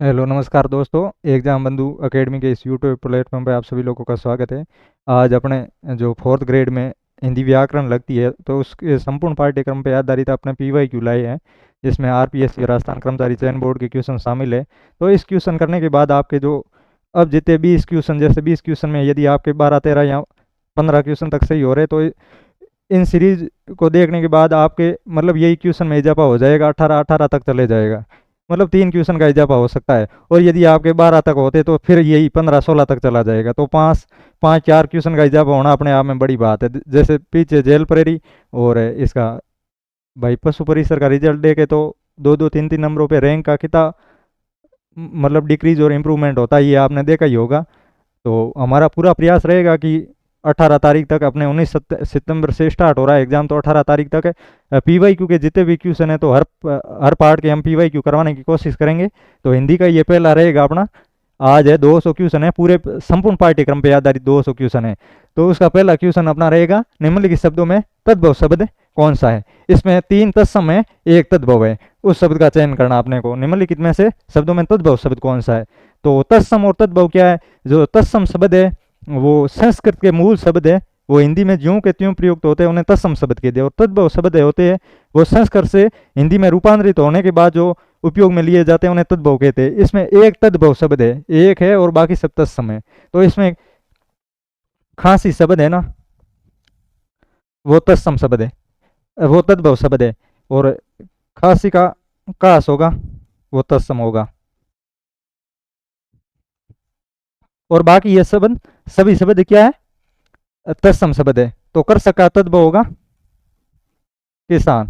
Hello नमस्कार दोस्तों। Exam बंधु एकेडमी के इस यूट्यूब प्लेटफॉर्म पर आप सभी लोगों का स्वागत है। आज अपने जो फोर्थ ग्रेड में हिंदी व्याकरण लगती है तो उसके संपूर्ण पाठ्यक्रम पर आधारित अपने पीवाईक्यू लाए हैं, जिसमें आरपीएससी राजस्थान कर्मचारी चयन बोर्ड के क्वेश्चन शामिल है। तो इस क्वेश्चन करने के बाद आपके जो अब जितने 20 क्वेश्चन, जैसे 20 क्वेश्चन में यदि आपके 12 13 या 15 क्वेश्चन तक सही हो रहे तो इन सीरीज को देखने के बाद आपके मतलब यही क्वेश्चन में इजाफा हो जाएगा, 18 18 तक चले जाएगा। मतलब 3 क्वेश्चन का इजाफा हो सकता है। और यदि आपके 12 तक होते तो फिर यही 15 16 तक चला जाएगा। तो पाँच पाँच 4 क्वेश्चन का इजाफा होना अपने आप में बड़ी बात है। जैसे पीछे जेल प्रेरी और इसका भाई पशु परिसर का रिजल्ट देखे तो 2 2 3 3 नंबरों पे रैंक का कितना मतलब डिक्रीज और इम्प्रूवमेंट होता है, ये आपने देखा ही होगा। तो हमारा पूरा प्रयास रहेगा कि 18 तारीख तक, अपने 19 सितंबर से स्टार्ट हो रहा है एग्जाम, तो 18 तारीख तक है। पीवाईक्यू के जितने भी क्वेश्चन है तो हर पार्ट के हम पीवाईक्यू करवाने की कोशिश करेंगे। तो हिंदी का ये पहला रहेगा अपना। आज है 200 क्वेश्चन है, पूरे संपूर्ण पाठ्यक्रम पे आधारित 200 क्वेश्चन है। तो उसका पहला क्वेश्चन अपना रहेगा, निम्नलिखित शब्दों में तद्भव शब्द कौन सा है। इसमें 3 तत्सम है, 1 तद्भव है। उस शब्द का चयन करना अपने को। निम्नलिखित में से शब्दों में तद्भव शब्द कौन सा है। तो तत्सम और तद्भव क्या है। जो तत्सम शब्द है वो संस्कृत के मूल शब्द है, वो हिंदी में ज्यों के त्यों प्रयुक्त होते हैं, उन्हें तत्सम शब्द कहते हैं। और तद्भव शब्द होते हैं वो संस्कृत से हिंदी में रूपांतरित होने के बाद जो उपयोग में लिए जाते हैं उन्हें तद्भव कहते हैं। इसमें एक तद्भव शब्द है, एक है, और बाकी सब तत्सम है। तो इसमें खांसी शब्द है ना, वो तत्सम शब्द है, वो तद्भव शब्द है। और खांसी का कास होगा, वो तत्सम होगा। और बाकी ये शब्द सभी शब्द क्या है, तत्सम शब्द है। तो कर सका तद्भव होगा किसान,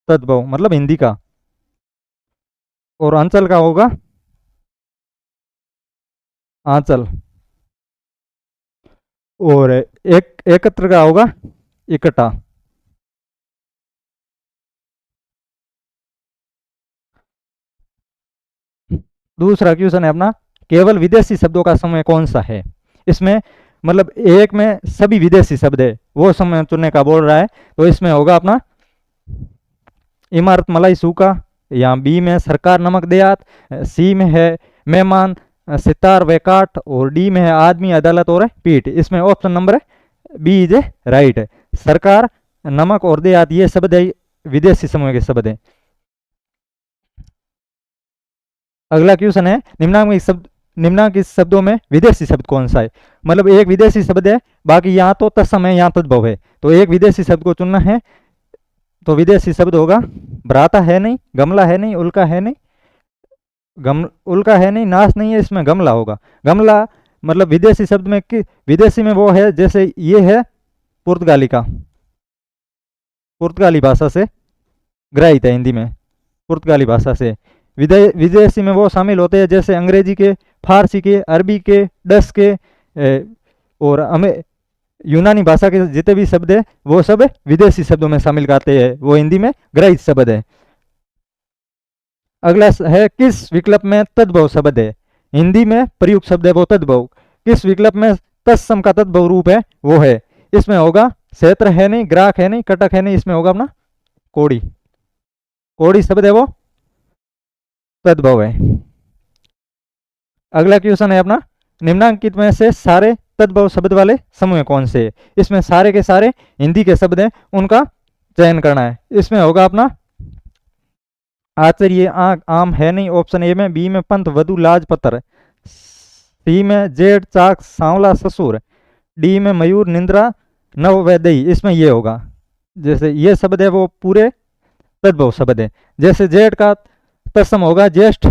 तद्भव मतलब हिंदी का। और अंचल का होगा आंचल। और एक एकत्र का होगा इकट्ठा। दूसरा क्वेश्चन है अपना, केवल विदेशी शब्दों का समूह कौन सा है। इसमें मतलब एक में सभी विदेशी शब्द है, वो समूह चुनने का बोल रहा है। तो इसमें होगा अपना इमारत मलाई सूखा, या बी में सरकार नमक देहात, सी में है मेहमान सितार व काट, और डी में है आदमी अदालत और पीठ। इसमें option number B is right है। सरकार नमक और देहात ये शब्द है, विदेशी समूह के शब्द है। अगला क्वेश्चन है, निम्नांकित शब्दों में विदेशी शब्द कौन सा है। मतलब एक विदेशी शब्द है, बाकी यहाँ तो तत्सम है, यहाँ तद्भव है। तो एक विदेशी शब्द को चुनना है। तो विदेशी शब्द होगा भ्राता है नहीं, गमला है नहीं, उल्का है नहीं, उल्का है नहीं, नाश नहीं है, इसमें गमला होगा। गमला मतलब विदेशी शब्द में विदेशी में वो है, जैसे ये है पुर्तगाली का, पुर्तगाली भाषा से ग्रहित है हिंदी में, पुर्तगाली भाषा से। विदेशी में वो शामिल होते हैं जैसे अंग्रेजी के, फारसी के, अरबी के, डच के, और हमें यूनानी भाषा के जितने भी शब्द है वो सब विदेशी शब्दों में शामिल करते हैं, वो हिंदी में ग्रहित शब्द है। अगला है, किस विकल्प में तद्भव शब्द है। हिंदी में प्रयुक्त शब्द है वो तद्भव, किस विकल्प में तत्सम का तद्भव रूप है वो है। इसमें होगा क्षेत्र है नहीं, ग्राहक है नहीं, कटक है नहीं, इसमें होगा अपना कोड़ी। कोड़ी शब्द है वो तद्भव है। अगला क्वेश्चन है अपना, निम्नांकित में से सारे तद्भव शब्द वाले समूह कौन से। इसमें सारे के सारे हिंदी के शब्द हैं, उनका चयन करना है। इसमें होगा अपना आचार्य आम है नहीं, ऑप्शन ए में, बी में पंत वधु लाज पत्र, सी में जेठ चाक सांवला ससुर, डी में मयूर निंद्रा नव वैदई। इसमें ये होगा, जैसे ये शब्द है वो पूरे तद्भव शब्द है। जैसे जेठ का तत्सम होगा ज्येष्ठ,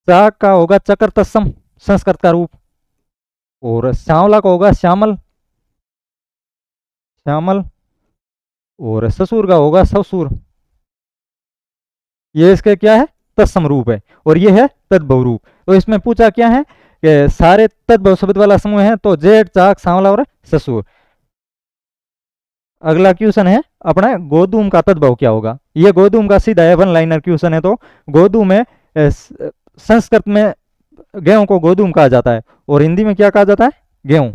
चाक का होगा चक्र तत्सम संस्कृत का रूप, और श्यामला का होगा श्यामल, श्यामल, और ससुर का होगा ससुर। ये इसके क्या है, तत्सम रूप है, और ये है तद्भव रूप। तो इसमें पूछा क्या है कि सारे तद्भव शब्द वाला समूह है, तो जेठ चाक सांवला और ससुर। अगला क्वेश्चन है अपना, गोधूम का तद्भव क्या होगा। ये गोधूम का सीधा है, वन लाइनर क्वेश्चन है। तो गोधूम है, संस्कृत में गेहूं को गोधूम कहा जाता है, और हिंदी में क्या कहा जाता है, गेहूं।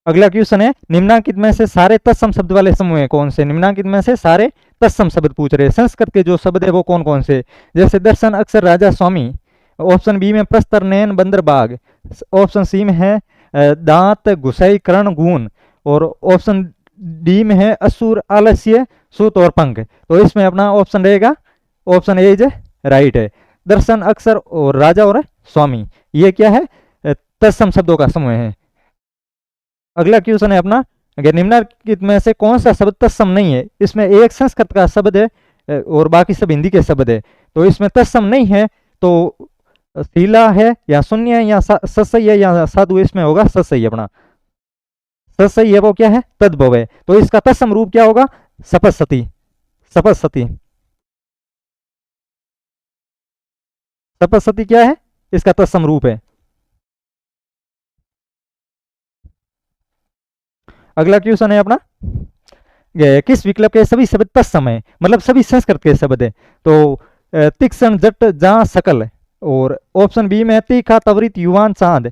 अगला क्वेश्चन है, निम्नांकित में से सारे तत्सम शब्द वाले समूह है कौन से? निम्नांकित में से सारे तत्सम शब्द पूछ रहे हैं। संस्कृत के जो शब्द है वो कौन कौन से? जैसे दर्शन, अक्षर, राजा, स्वामी। ऑप्शन बी में प्रस्तर, नयन, बंदर, बाघ। ऑप्शन सी में है दांत, घुसाई, कर्ण, गुण। और ऑप्शन डी में है असुर, आलस्य, सूत और पंख। तो इसमें अपना ऑप्शन रहेगा ऑप्शन ए इज राइट है। दर्शन, अक्षर और राजा और स्वामी, ये क्या है? तत्सम शब्दों का समूह है। अगला क्वेश्चन है अपना, अगर निम्नलिखित में से कौन सा शब्द तत्सम नहीं है? इसमें एक संस्कृत का शब्द है और बाकी सब हिंदी के शब्द है। तो इसमें तत्सम नहीं है तो शीला है या शून्य है या ससई है या साधु, इसमें होगा ससई। अपना ससई है वो क्या है? तद्भव है। तो इसका तत्सम रूप क्या होगा? सपस्सति। सपस्सति, सपस्सति क्या है? इसका तत्सम रूप है। अगला क्वेश्चन है अपना, किस विकल्प के सभी शब्द तत्सम है? मतलब सभी संस्कृत के शब्द है। तो तीक्ष्ण, जट, जा, सकल। और ऑप्शन बी में है तीखा, त्वरित, युवान, चांद।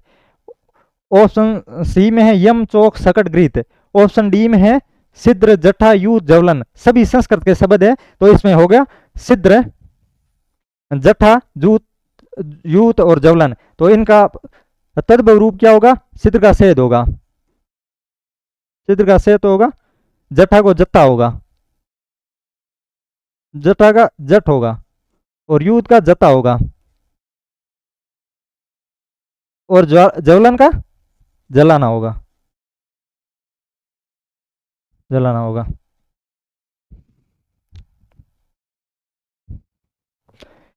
ऑप्शन सी में है यम, चौक, सकट, गृहित। ऑप्शन डी में है सिद्र, जठा, यूत, जवलन। सभी संस्कृत के शब्द है। तो इसमें हो गया सिद्र, जठा, जूत, यूत और जवलन। तो इनका तद्भव रूप क्या होगा? सिद्र का सेद होगा। सिद्र का सेद होगा। जठा को जत्ता होगा। जटा का जट होगा और यूत का जता होगा। और जवलन का जलाना होगा। जलाना होगा।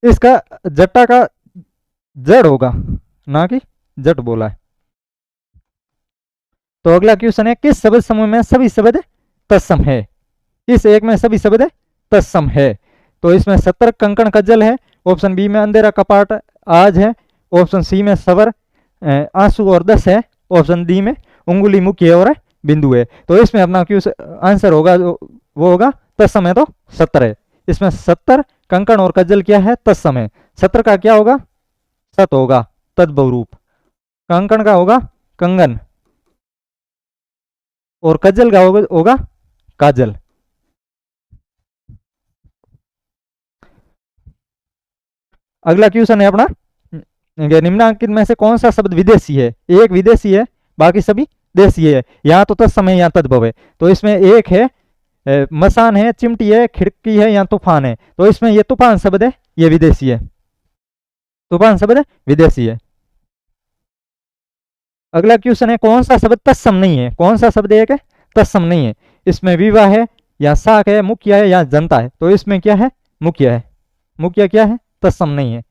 इसका जट्टा का जड़ होगा, ना कि जट बोला है। तो अगला क्वेश्चन है, किस शब्द समूह में सभी शब्द तत्सम है? किस एक में सभी शब्द तत्सम है? तो इसमें सतर्क, कंकण, कज्जल है। ऑप्शन बी में अंधेरा, कपाट, आज है। ऑप्शन सी में सवर, आंसू और दस है। ऑप्शन डी में उंगली, मुख्य और बिंदु है। तो इसमें अपना क्वेश्चन आंसर होगा वो होगा तत्सम है, तो 70 है। इसमें 70, कंकण और कज्जल क्या है? तत्सम है। 70 का क्या होगा? सत होगा, तद्भव रूप। कंकण का होगा कंगन और कज्जल का होगा काजल। अगला क्वेश्चन है अपना, निम्नांकित में से कौन सा शब्द विदेशी है? एक विदेशी है, बाकी सभी देशी है। यहाँ तो तत्सम है, यहाँ तद्भव है। तो इसमें एक है मसान है, चिमटी है, खिड़की है या तूफान है। तो इसमें ये तूफान शब्द है, ये विदेशी है। तूफान शब्द है विदेशी है। अगला क्वेश्चन है, कौन सा शब्द तत्सम नहीं है? कौन सा शब्द एक है तत्सम नहीं है? इसमें विवाह है या साख है, मुखिया है या जनता है। तो इसमें क्या है? मुखिया है। मुखिया क्या है? तत्सम नहीं है।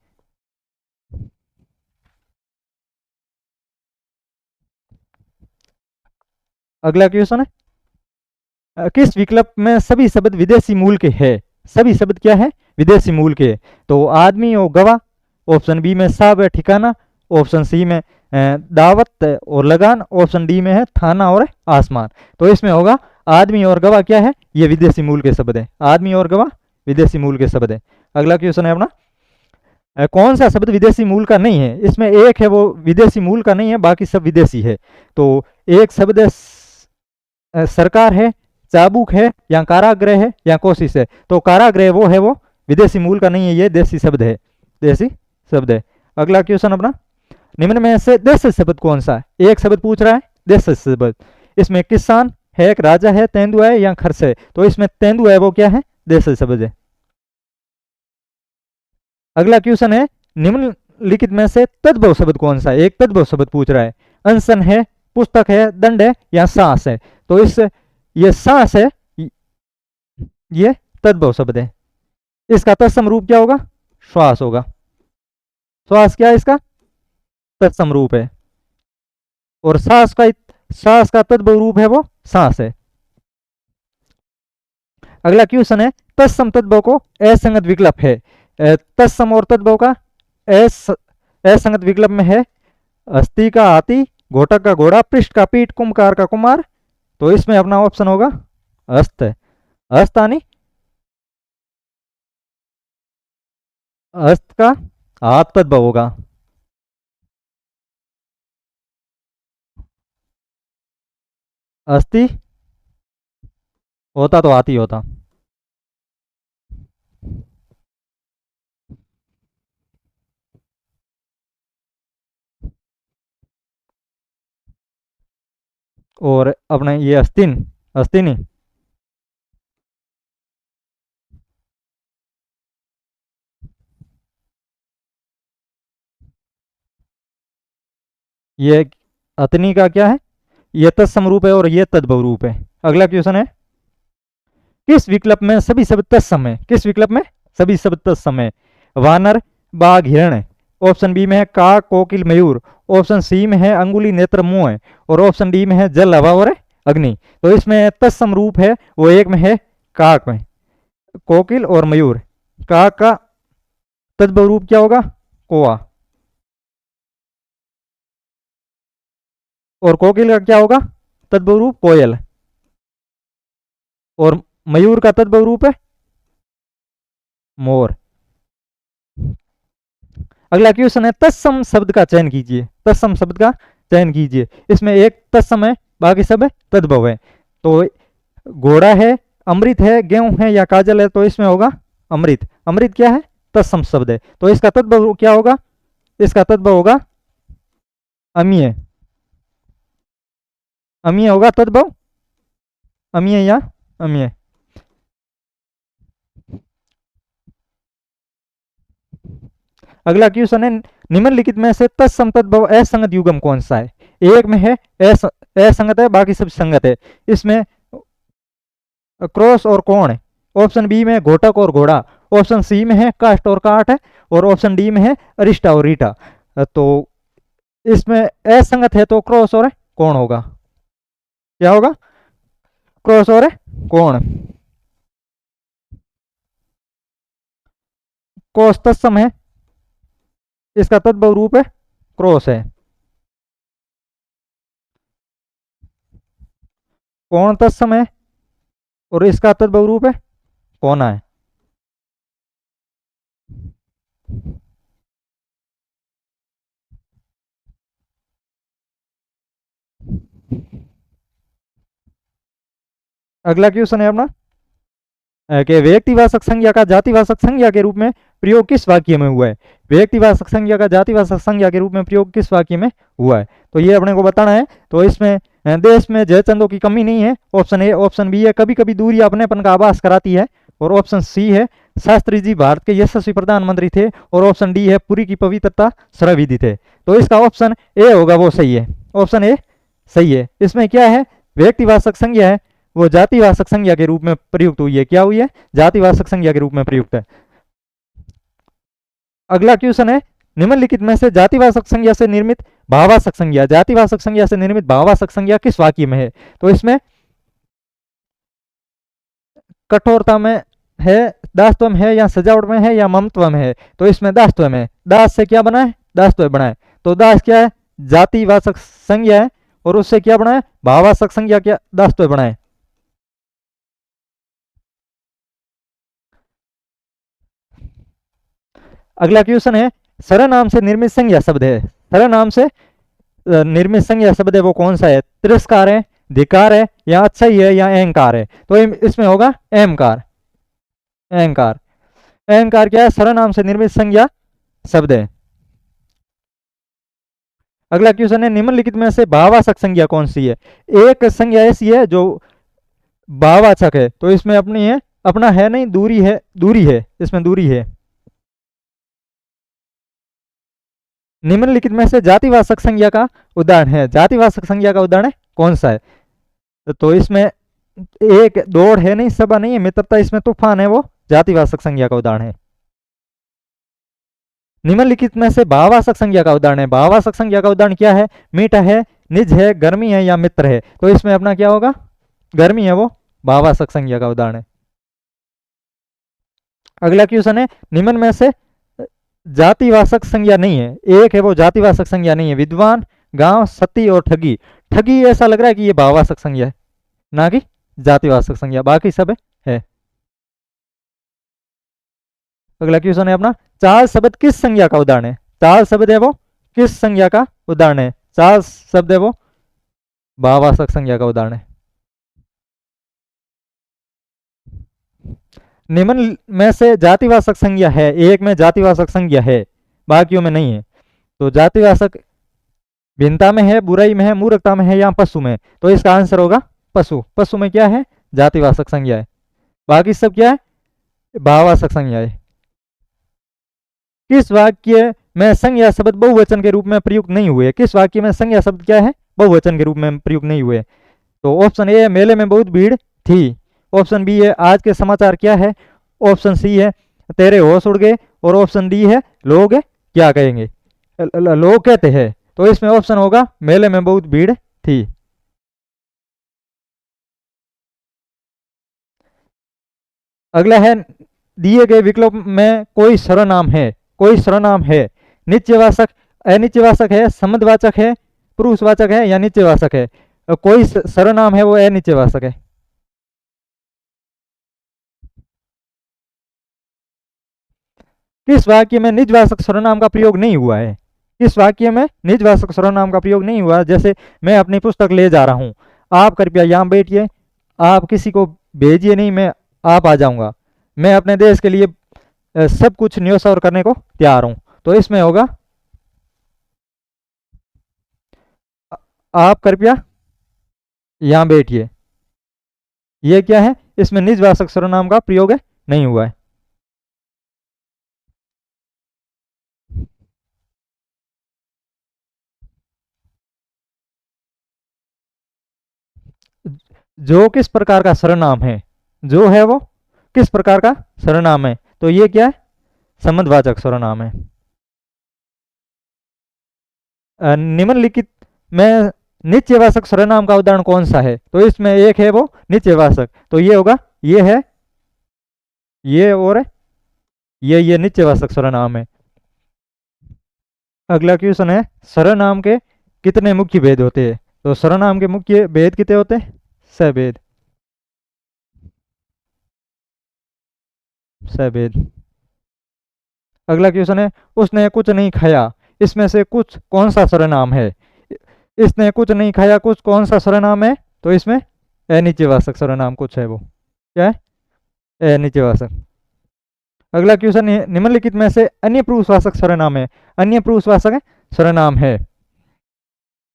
अगला क्वेश्चन है, किस विकल्प में सभी शब्द विदेशी मूल के है? सभी शब्द क्या है? विदेशी मूल के। तो आदमी और गवाह। ऑप्शन बी में साहब है, ठिकाना। ऑप्शन सी में दावत और लगान। ऑप्शन डी में है थाना और आसमान। तो इसमें होगा आदमी और गवाह क्या है? ये विदेशी मूल के शब्द है। आदमी और गवाह विदेशी मूल के शब्द है। अगला क्वेश्चन है अपना, कौन सा शब्द विदेशी मूल का नहीं है? इसमें एक है वो विदेशी मूल का नहीं है, बाकी सब विदेशी है। तो एक शब्द सरकार है, चाबुक है या कारागृह है या कोशिश है। तो कारागृह वो है, वो विदेशी मूल का नहीं है, ये देसी शब्द है। देसी शब्द है। अगला क्वेश्चन अपना, निम्न में से देशी शब्द कौन सा है? एक शब्द पूछ रहा है देशी शब्द। इसमें किसान है, एक राजा है, तेंदुआ है या खर्च है। तो इसमें तेंदुआ है वो क्या है? देशी शब्द है। अगला क्वेश्चन है, निम्नलिखित में से तद्भव शब्द कौन सा है? एक तद्भव शब्द पूछ रहा है। अनशन है, पुस्तक है, दंड है या सांस है। तो इस ये सांस है, ये तद्भव शब्द है। इसका तत्सम रूप क्या होगा? श्वास होगा। श्वास क्या है? इसका तत्सम रूप है। और सांस का तद्भव रूप है वो सांस है। अगला क्वेश्चन है, तत्सम तद्भव को असंगत विकल्प है। तत्सम और तद्भव का असंगत विकल्प में है अस्थि का हाथी, घोटक का घोड़ा, पृष्ठ का पीठ, कुंभकार का कुमार। तो इसमें अपना ऑप्शन होगा अस्त है। अस्त यानी अस्त का हाथ तद्भव होगा। अस्थि होता तो हाथी होता। और अपने ये अस्तिन, अस्तिनी, ये अतनी का क्या है, ये तत्सम रूप है और ये तद्भव रूप है। अगला क्वेश्चन है, किस विकल्प में सभी शब्द तत्सम है? किस विकल्प में सभी शब्द तत्सम है? वानर, बाघ, हिरण। ऑप्शन बी में है काक, कोकिल, मयूर। ऑप्शन सी में है अंगुली, नेत्र, मुंह है। और ऑप्शन डी में है जल, हवा और अग्नि। तो इसमें तत्सम रूप है वो एक में है काक में, कोकिल और मयूर। काक का तद्भव रूप क्या होगा? कोआ। और कोकिल का क्या होगा तद्भव रूप? कोयल। और मयूर का तद्भव रूप है मोर। अगला क्वेश्चन है, तत्सम शब्द का चयन कीजिए। तत्सम शब्द का चयन कीजिए। इसमें एक तत्सम है, बाकी सब है तद्भव है। तो घोड़ा है, अमृत है, गेहूं है या काजल है, तो इसमें होगा अमृत। अमृत क्या है? तत्सम शब्द है। तो इसका तद्भव क्या होगा? इसका तद्भव होगा अमीय। अमीय होगा तद्भव, अमीय या अमीय। अगला क्वेश्चन है, निम्नलिखित में से तत्सम तद्भव असंगत युग्म कौन सा है? एक में है असंगत है, बाकी सब संगत है। इसमें क्रॉस और कोण है। ऑप्शन बी में घोटक और घोड़ा। ऑप्शन सी में है काष्ट और काट है। और ऑप्शन डी में है अरिष्टा और रीटा। तो इसमें असंगत है तो क्रॉस और कोण होगा। क्या होगा? क्रॉस और कोण। कोस तत्सम है, इसका तद्भव रूप है क्रॉस है। कोण तत्सम है और इसका तद्भव रूप है कोना है। अगला क्वेश्चन है अपना कि व्यक्तिवाचक संज्ञा का जातिवाचक संज्ञा के रूप में प्रयोग किस वाक्य में हुआ है? व्यक्तिवाचक संज्ञा का जातिवाचक संज्ञा के रूप में प्रयोग किस वाक्य में हुआ है? तो ये अपने को बताना है। तो इसमें देश में जयचंदों की कमी नहीं है। Option A. ऑप्शन बी है कभी कभी दूरी अपनेपन का आभास कराती है। और ऑप्शन सी है शास्त्री जी भारत के यशस्वी प्रधानमंत्री थे। और ऑप्शन डी है पुरी की पवित्रता सर्वविधि थे। तो इसका ऑप्शन ए होगा वो सही है। ऑप्शन ए सही है। इसमें क्या है? व्यक्तिवाचक संज्ञा है वो जातिवाचक संज्ञा के रूप में प्रयुक्त हुई है। क्या हुई है? जातिवाचक संज्ञा के रूप में प्रयुक्त है। अगला क्वेश्चन है, निम्नलिखित में से जातिवाचक संज्ञा से निर्मित भाववाचक संज्ञा, जातिवाचक संज्ञा से निर्मित भाववाचक संज्ञा किस वाक्य में है? तो इसमें कठोरता में है, दासत्व में है या सजावट में है या ममत्व में है? तो इसमें दासत्व में। दास से क्या बना है? दासत्व बना है। तो दास क्या है? जातिवाचक संज्ञा है। और उससे क्या बना है? भाववाचक संज्ञा क्या दासत्व बना है। अगला क्वेश्चन है, सर्वनाम से निर्मित संज्ञा शब्द है। सर्वनाम से निर्मित संज्ञा शब्द है वो कौन सा है? तिरस्कार है, धिकार है या अच्छाई है या अहंकार है? तो इसमें होगा अहंकार। अहंकार। अहंकार क्या है? सर्वनाम से निर्मित संज्ञा शब्द है। अगला क्वेश्चन है, निम्नलिखित में से भाववाचक संज्ञा कौन सी है? एक संज्ञा ऐसी है जो भाववाचक है। तो इसमें अपनी है, अपना है नहीं, दूरी है, दूरी है, इसमें दूरी है। निम्नलिखित में से जातिवाचक संज्ञा का उदाहरण है। जातिवाचक संज्ञा का उदाहरण कौन सा है? तो इसमें एक दौड़ है नहीं, सभा नहीं है, मित्रता, इसमें तूफान है, वो जातिवाचक संज्ञा का उदाहरण है। निम्नलिखित में से भाववाचक संज्ञा का उदाहरण है। भाववाचक संज्ञा का उदाहरण क्या है? मीठा है, निज है, गर्मी है या मित्र है? तो इसमें अपना क्या होगा? गर्मी है, वो भाववाचक संज्ञा का उदाहरण है। अगला क्वेश्चन है, निम्न में से जातिवाचक संज्ञा नहीं है। एक है वो जातिवाचक संज्ञा नहीं है, विद्वान, गांव, सती और ठगी। ठगी ऐसा लग रहा है कि ये भाववाचक संज्ञा है, ना कि जातिवाचक संज्ञा। बाकी सब है। अगला क्वेश्चन है अपना, चाल शब्द किस संज्ञा का उदाहरण है? चाल शब्द है वो किस संज्ञा का उदाहरण है? चाल शब्द है वो भाववाचक संज्ञा का उदाहरण है। निम्न में से जातिवाचक संज्ञा है, एक में जातिवाचक संज्ञा है, बाकियों में नहीं है। तो जातिवाचक भिन्नता में है, बुराई में है, मूर्खता में है या पशु में, तो इसका आंसर होगा पशु। पशु में क्या है? जातिवाचक संज्ञा है। बाकी सब क्या है? भाववाचक संज्ञा है। किस वाक्य में संज्ञा शब्द बहुवचन के रूप में प्रयुक्त नहीं हुए? किस वाक्य में संज्ञा शब्द क्या है? बहुवचन के रूप में प्रयुक्त नहीं हुए। तो ऑप्शन ए है मेले में बहुत भीड़ थी, ऑप्शन बी है आज के समाचार क्या है, ऑप्शन सी है तेरे होश उड़ गए, और ऑप्शन डी है लोग क्या कहेंगे, लोग कहते हैं। तो इसमें ऑप्शन होगा मेले में बहुत भीड़ थी। अगला है दिए गए विकल्प में कोई सर्वनाम है, कोई सर्वनाम है, नित्यवाचक, अनित्यवाचक है, संबंधवाचक है, पुरुषवाचक है या नित्यवाचक है। कोई सर्वनाम है वो अनित्यवाचक है। किस वाक्य में निजवाचक सर्वनाम का प्रयोग नहीं हुआ है? किस वाक्य में निजवाचक सर्वनाम का प्रयोग नहीं हुआ? जैसे मैं अपनी पुस्तक ले जा रहा हूं, आप कृपया यहां बैठिए, आप किसी को भेजिए नहीं, मैं आप आ जाऊंगा, मैं अपने देश के लिए सब कुछ न्योछावर करने को तैयार हूं। तो इसमें होगा आप कृपया यहां बैठिए। ये क्या है? इसमें निजवाचक सर्वनाम का प्रयोग नहीं हुआ है। जो किस प्रकार का सर्वनाम है, जो है वो किस प्रकार का सर्वनाम है, तो ये क्या है? संबंधवाचक सर्वनाम है। निम्नलिखित में नित्यवाचक सर्वनाम का उदाहरण कौन सा है? तो इसमें एक है वो नित्यवाचक, तो ये होगा, ये है, ये और ये नित्यवाचक सर्वनाम है। अगला क्वेश्चन है सर्वनाम के कितने मुख्य भेद होते हैं? तो सर्वनाम के मुख्य भेद कितने होते हैं? सभेद, सभेद। अगला क्वेश्चन है उसने कुछ नहीं खाया, इसमें से कुछ कौन सा सर्वनाम है? इसने कुछ नहीं खाया, कुछ कौन सा सर्वनाम है? तो इसमें अनित्यवाचक सर्वनाम कुछ है, वो क्या है? अनित्यवाचक। अगला क्वेश्चन निम्नलिखित में से अन्य पुरुषवाचक सर्वनाम है, अन्य पुरुषवाचक सर्वनाम है,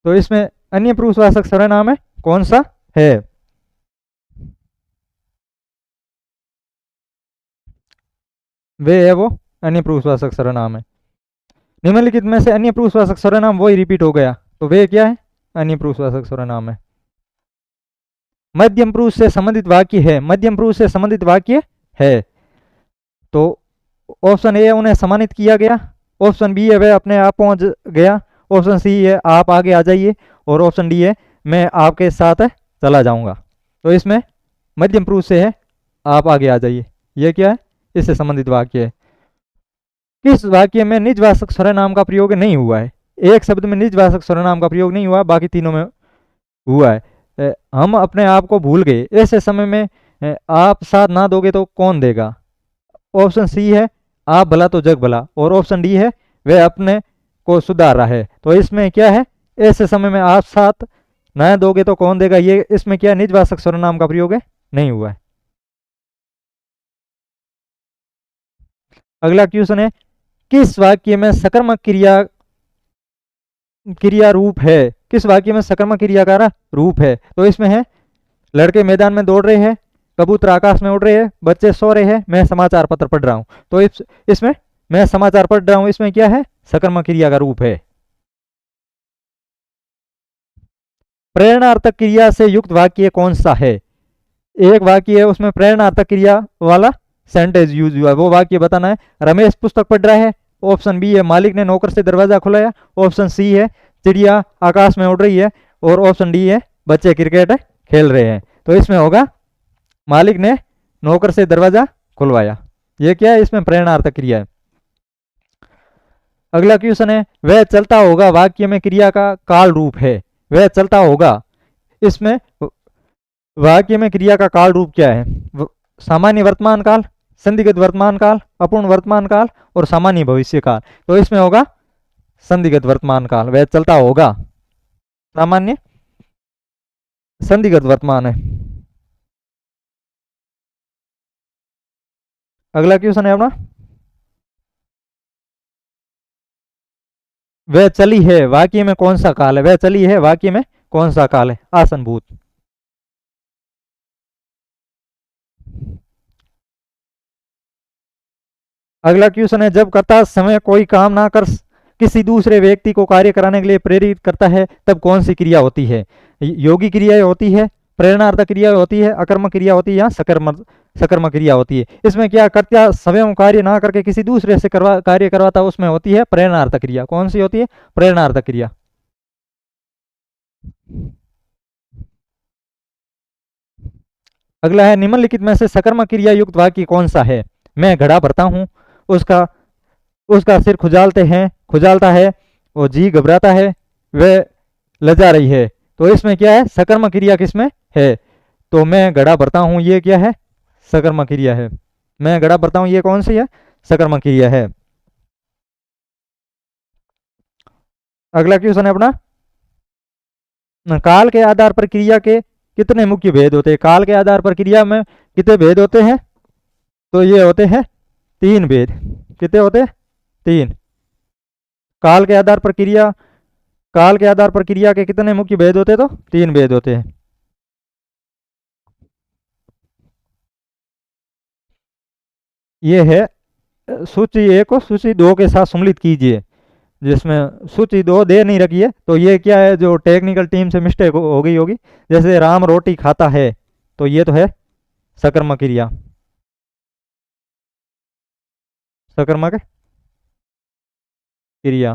तो इसमें अन्य पुरुषवाचक सर्वनाम है कौन सा है? वे है वो अन्य पुरुषवाचक सर्वनाम है। निम्नलिखित में से अन्य पुरुषवाचक सर्वनाम वही रिपीट हो गया, तो वे क्या है? अन्य पुरुषवाचक सर्वनाम है। मध्यम पुरुष से संबंधित वाक्य है, मध्यम पुरुष से संबंधित वाक्य है, तो ऑप्शन ए है उन्हें सम्मानित किया गया, ऑप्शन बी है वह अपने आप पहुंच गया, ऑप्शन सी है आप आगे आ जाइए, और ऑप्शन डी है मैं आपके साथ चला जाऊंगा। तो इसमें मध्यम पुरुष से है आप आगे आ जाइए, यह क्या है? इससे संबंधित वाक्य है। किस वाक्य में निजवाचक सर्वनाम का प्रयोग नहीं हुआ है? एक शब्द में निजवाचक सर्वनाम का प्रयोग नहीं हुआ, बाकी तीनों में हुआ है। हम अपने आप को भूल गए, ऐसे समय में आप साथ ना दोगे तो कौन देगा? ऑप्शन सी है आप भला तो जग भला, और ऑप्शन डी है वह अपने को सुधार रहा है। तो इसमें क्या है? ऐसे समय में आप साथ न दोगे तो कौन देगा, ये इसमें क्या निजवाचक सर्वनाम का प्रयोग है नहीं हुआ है। अगला क्वेश्चन है किस वाक्य में सकर्मक क्रिया रूप है? किस वाक्य में सकर्मक क्रिया का रूप है? तो इसमें है लड़के मैदान में दौड़ रहे हैं, कबूतर आकाश में उड़ रहे हैं, बच्चे सो रहे हैं, मैं समाचार पत्र पढ़ रहा हूं। तो इसमें मैं समाचार पढ़ रहा हूं, इसमें क्या है? सकर्मक क्रिया का रूप है। प्रेरणार्थक क्रिया से युक्त वाक्य कौन सा है? एक वाक्य है उसमें प्रेरणार्थक क्रिया वाला सेंटेंस यूज हुआ है, वो वाक्य बताना है। रमेश पुस्तक पढ़ रहा है, ऑप्शन बी है मालिक ने नौकर से दरवाजा खुलाया, ऑप्शन सी है चिड़िया आकाश में उड़ रही है, और ऑप्शन डी है बच्चे क्रिकेट खेल रहे हैं। तो इसमें होगा मालिक ने नौकर से दरवाजा खुलवाया, ये क्या है? इसमें प्रेरणार्थक क्रिया है। अगला क्वेश्चन है वह चलता होगा वाक्य में क्रिया का काल रूप है, वह चलता होगा, इसमें वाक्य में क्रिया का काल रूप क्या है? सामान्य वर्तमान काल, संदिग्ध वर्तमान काल, अपूर्ण वर्तमान काल और सामान्य भविष्य काल। तो इसमें होगा संदिग्ध वर्तमान काल, वह चलता होगा, सामान्य संदिग्ध वर्तमान है। अगला क्वेश्चन है अपना, वह चली है वाक्य में कौन सा काल है? वह चली है वाक्य में कौन सा काल है? आसनभूत। अगला क्वेश्चन है, जब करता समय कोई काम ना कर किसी दूसरे व्यक्ति को कार्य कराने के लिए प्रेरित करता है तब कौन सी क्रिया होती है? योगी क्रिया होती है, प्रेरणार्थक क्रिया होती है, अकर्मक क्रिया होती है या सकर्मक क्रिया होती है? इसमें क्या करता स्वयं कार्य ना करके किसी दूसरे से कार्य करवाता, उसमें होती है प्रेरणार्थक क्रिया। कौन सी होती है? प्रेरणार्थक क्रिया। अगला है, निम्नलिखित में से सकर्मक क्रिया युक्त वाक्य कौन सा है? मैं घड़ा भरता हूं, उसका उसका सिर खुजालता है, और जी घबराता है, वह लजा रही है। तो इसमें क्या है? सकर्मक क्रिया किसमें है? तो मैं घड़ा भरता हूं, ये क्या है? सकर्मक क्रिया है। मैं घड़ा भरता हूं, ये कौन सी है? सकर्मक क्रिया है। अगला क्वेश्चन है अपना, काल के आधार पर क्रिया के कितने मुख्य भेद होते हैं? काल के आधार पर क्रिया में कितने भेद होते हैं? तो ये होते हैं 3 भेद। कितने होते हैं? 3। काल के आधार पर क्रिया, काल के आधार पर क्रिया के कितने मुख्य भेद होते हैं? तो 3 भेद होते हैं। ये है सूची 1 को सूची 2 के साथ सम्मिलित कीजिए, जिसमें सूची 2 दे नहीं रखी है। तो ये क्या है, जो टेक्निकल टीम से मिस्टेक हो गई होगी। जैसे राम रोटी खाता है, तो ये तो है सकर्मक क्रिया, सकर्मक क्रिया।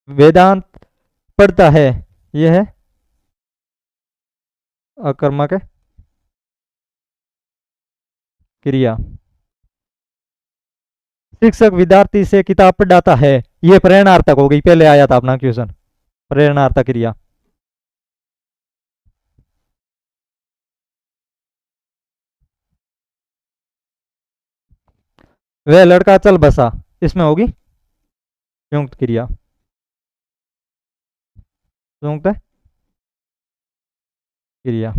वेदांत पढ़ता है, ये है अकर्मक क्रिया। शिक्षक विद्यार्थी से किताब पढ़ाता है, ये प्रेरणार्थक हो गई। पहले आया था अपना क्वेश्चन, प्रेरणार्थक क्रिया। वह लड़का चल बसा, इसमें होगी संयुक्त क्रिया, संयुक्त क्रिया।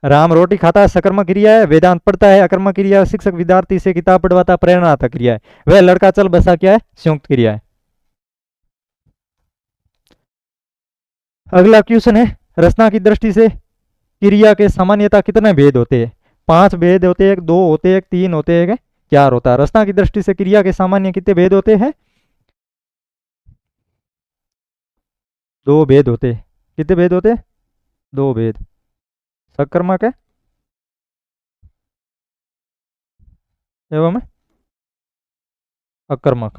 राम रोटी खाता है, सकर्मक क्रिया है। वेदांत पढ़ता है, अकर्मक क्रिया है। शिक्षक विद्यार्थी से किताब पढ़वाता, प्रेरणार्थक क्रिया है। वह लड़का चल बसा क्या है? संयुक्त क्रिया है। अगला क्वेश्चन है, रचना की दृष्टि से क्रिया के सामान्यता कितने भेद होते हैं? 5 भेद होते हैं, 2 होते हैं, 3 होते हैं, 4 होता है। रचना की दृष्टि से क्रिया के सामान्य कितने भेद होते हैं? 2 भेद होते हैं। कितने भेद होते हैं? 2 भेद। सकर्मक है एवं अकर्मक।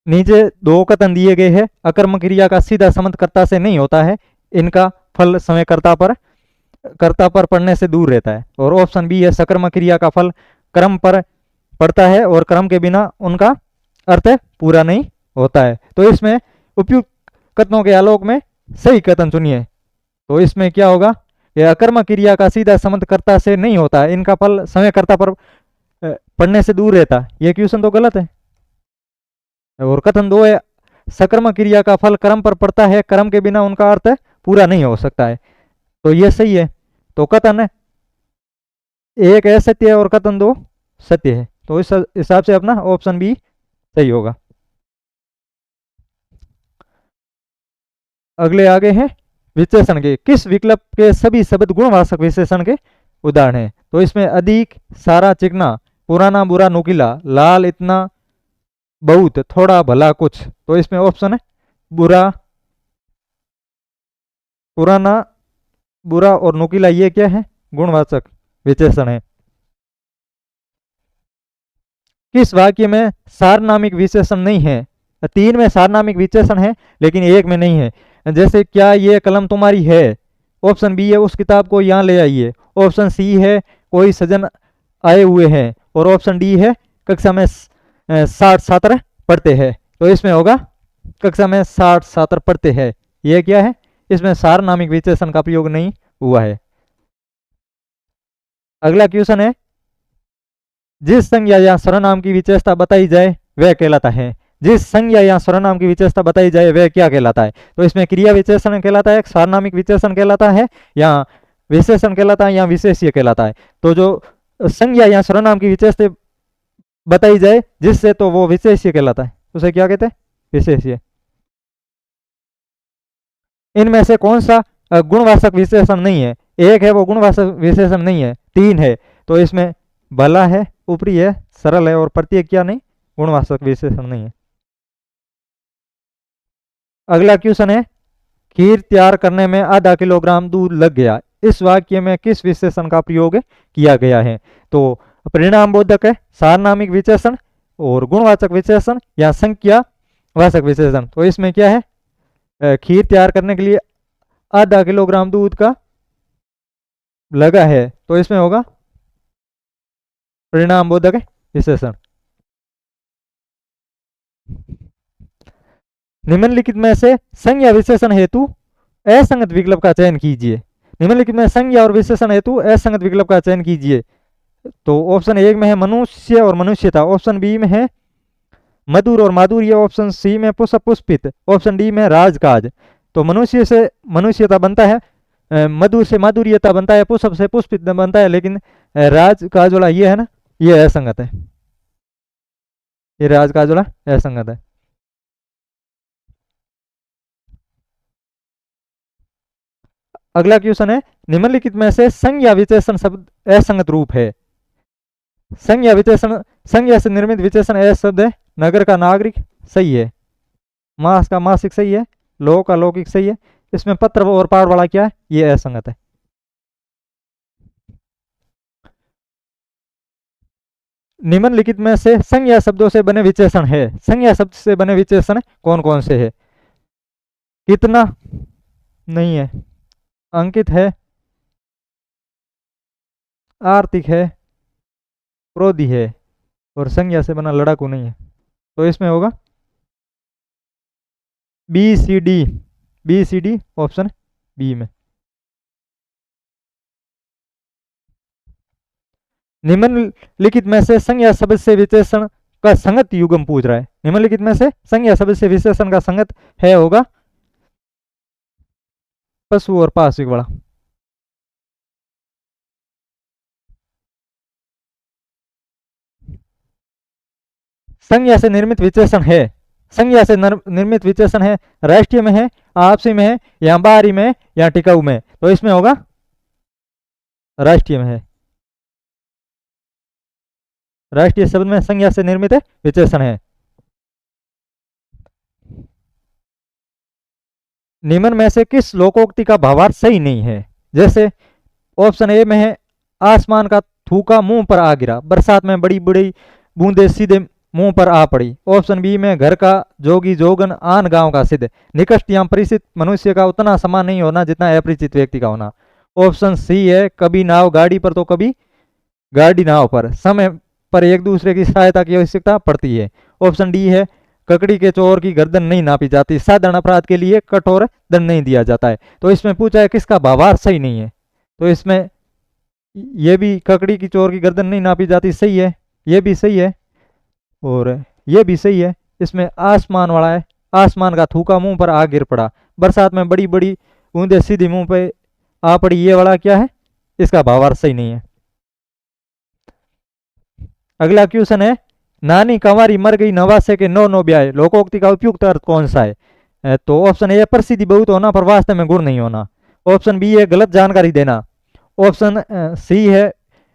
नीचे 2 कथन दिए गए हैं। अकर्मक क्रिया का सीधा संबंध कर्ता से नहीं होता है, इनका फल समय कर्ता पर पड़ने से दूर रहता है। और ऑप्शन बी है, सकर्मक क्रिया का फल क्रम पर पड़ता है और क्रम के बिना उनका अर्थ पूरा नहीं होता है। तो इसमें उपयुक्त कथनों के आलोक में सही कथन चुनिए। तो इसमें क्या होगा, यह अकर्मक क्रिया का सीधा संबंध कर्ता से नहीं होता है, इनका फल समय कर्ता पर पड़ने से दूर रहता है। यह क्वेश्चन तो गलत है। और कथन 2 है, सकर्मक क्रिया का फल क्रम पर पड़ता है, क्रम के बिना उनका अर्थ पूरा नहीं हो सकता है। तो यह सही है। तो कथन 1 असत्य है और कथन 2 सत्य है। तो इस हिसाब से अपना ऑप्शन बी सही होगा। अगले आगे हैं विशेषण के, किस विकल्प के सभी शब्द गुणवाचक विशेषण के उदाहरण हैं? तो इसमें अधिक, सारा, चिकना, पुराना, बुरा, नुकीला, लाल, इतना, बहुत, थोड़ा, भला, कुछ। तो इसमें ऑप्शन है बुरा, पुराना, बुरा और नुकीला, ये क्या है? गुणवाचक विशेषण है। किस वाक्य में सार्वनामिक विशेषण नहीं है? 3 में सार्वनामिक विशेषण है लेकिन 1 में नहीं है। जैसे, क्या ये कलम तुम्हारी है? ऑप्शन बी है, उस किताब को यहाँ ले आइए। ऑप्शन सी है, कोई सज्जन आए हुए हैं। और ऑप्शन डी है, कक्षा में 60 छात्र पढ़ते हैं। तो इसमें होगा कक्षा में 60 छात्र पढ़ते हैं। यह क्या है? इसमें सार्वनामिक विशेषण का प्रयोग नहीं हुआ है। अगला क्वेश्चन है, जिस संज्ञा या सर्वनाम की विशेषता बताई जाए वह कहलाता है। जिस संज्ञा या सर्वनाम की विशेषता बताई जाए वह क्या कहलाता है? तो इसमें क्रिया विशेषण कहलाता है, सार्वनामिक विशेषण कहलाता है, या विशेषण कहलाता है, या विशेष्य कहलाता है। तो जो संज्ञा या सर्वनाम की विशेषता बताई जाए जिससे, तो वो विशेष्य कहलाता है। उसे क्या कहते हैं? विशेष्य। इनमें से कौन सा गुणवाचक विशेषण नहीं है? एक है वो गुणवाचक विशेषण नहीं है, तीन है। तो इसमें भला है, ऊपरी है, सरल है और प्रत्येक क्या नहीं? गुणवाचक विशेषण नहीं है। अगला क्वेश्चन है, खीर तैयार करने में आधा किलोग्राम दूध लग गया। इस वाक्य में किस विशेषण का प्रयोग किया गया है? तो परिणाम बोधक है, सार्वनामिक विशेषण और गुणवाचक विशेषण, या संख्या वाचक विशेषण। तो इसमें क्या है? खीर तैयार करने के लिए आधा किलोग्राम दूध का लगा है, तो इसमें होगा परिणाम बोधक विशेषण। निम्नलिखित में से संज्ञा विशेषण हेतु असंगत विकल्प का चयन कीजिए। निम्नलिखित में संज्ञा और विशेषण हेतु असंगत विकल्प का चयन कीजिए। तो ऑप्शन एक में है मनुष्य और मनुष्यता, ऑप्शन बी में है मधुर और माधुर्य, ऑप्शन सी में पुष्प पुष्पित, ऑप्शन डी में राजकाज। तो मनुष्य से मनुष्यता बनता है, मधुर से माधुर्यता बनता है, पुष्प से पुष्पित बनता है, लेकिन राजकाज वाला ये है ना, ये असंगत है। ये राजकाज वाला असंगत है। अगला क्वेश्चन है, निम्नलिखित में से संज्ञा विशेषण शब्द असंगत रूप है। संज्ञा विशेषण, संज्ञा से निर्मित विशेषण अ शब्द है। नगर का नागरिक सही है, मास का मासिक सही है, लोक का लौकिक सही है। इसमें पत्र और पाड़ वाला क्या है? ये असंगत है। निम्नलिखित में से संज्ञा शब्दों से बने विशेषण है। संज्ञा शब्द से बने विशेषण कौन कौन से है? कितना नहीं है, अंकित है, आर्थिक है, क्रोधी है, और संज्ञा से बना लड़ाकू नहीं है। तो इसमें होगा B C D, B C D option B में। निम्नलिखित में से संज्ञा शब्द से विशेषण का संगत युग्म पूछ रहा है। निम्नलिखित में से संज्ञा शब्द से विशेषण का संगत है, होगा पशु और पार्श्विक वाला। संज्ञा से निर्मित विशेषण है, संज्ञा से निर्मित विशेषण है, राष्ट्रीय में है, आपसी में है, या बाहरी में है, या टिकाऊ में। तो इसमें होगा राष्ट्रीय में है। राष्ट्रीय शब्द में संज्ञा से निर्मित विशेषण है। निम्न में से किस लोकोक्ति का भावार्थ सही नहीं है? जैसे ऑप्शन ए में है, आसमान का थूका मुंह पर आ गिरा, बरसात में बड़ी बड़ी बूंदे सीधे मुंह पर आ पड़ी। ऑप्शन बी में, घर का जोगी जोगन आन गांव का सिद्ध, निकट या परिचित मनुष्य का उतना समान नहीं होना जितना अपरिचित व्यक्ति का होना। ऑप्शन सी है, कभी नाव गाड़ी पर तो कभी गाड़ी नाव पर, समय पर एक दूसरे की सहायता की आवश्यकता पड़ती है। ऑप्शन डी है, ककड़ी के चोर की गर्दन नहीं नापी जाती, साधारण अपराध के लिए कठोर दंड नहीं दिया जाता है। तो इसमें पूछा है किसका भावार्थ सही नहीं है? तो इसमें ये भी, ककड़ी की चोर की गर्दन नहीं नापी जाती सही है, ये भी सही है, और ये भी सही है। इसमें आसमान वाला है, आसमान का थूका मुंह पर आ गिर पड़ा, बरसात में बड़ी बड़ी बूंदे सीधी मुंह पे आ पड़ी, ये वाला क्या है? इसका भावार्थ सही नहीं है। अगला क्वेश्चन है, नानी कंवारी मर गई, नवासे के नौ नौ ब्याह, लोकोक्ति का उपयुक्त अर्थ कौन सा है? तो ऑप्शन ए, प्रसिद्धि बहुत होना पर वास्तव में गुण नहीं होना। ऑप्शन बी है, गलत जानकारी देना। ऑप्शन सी है,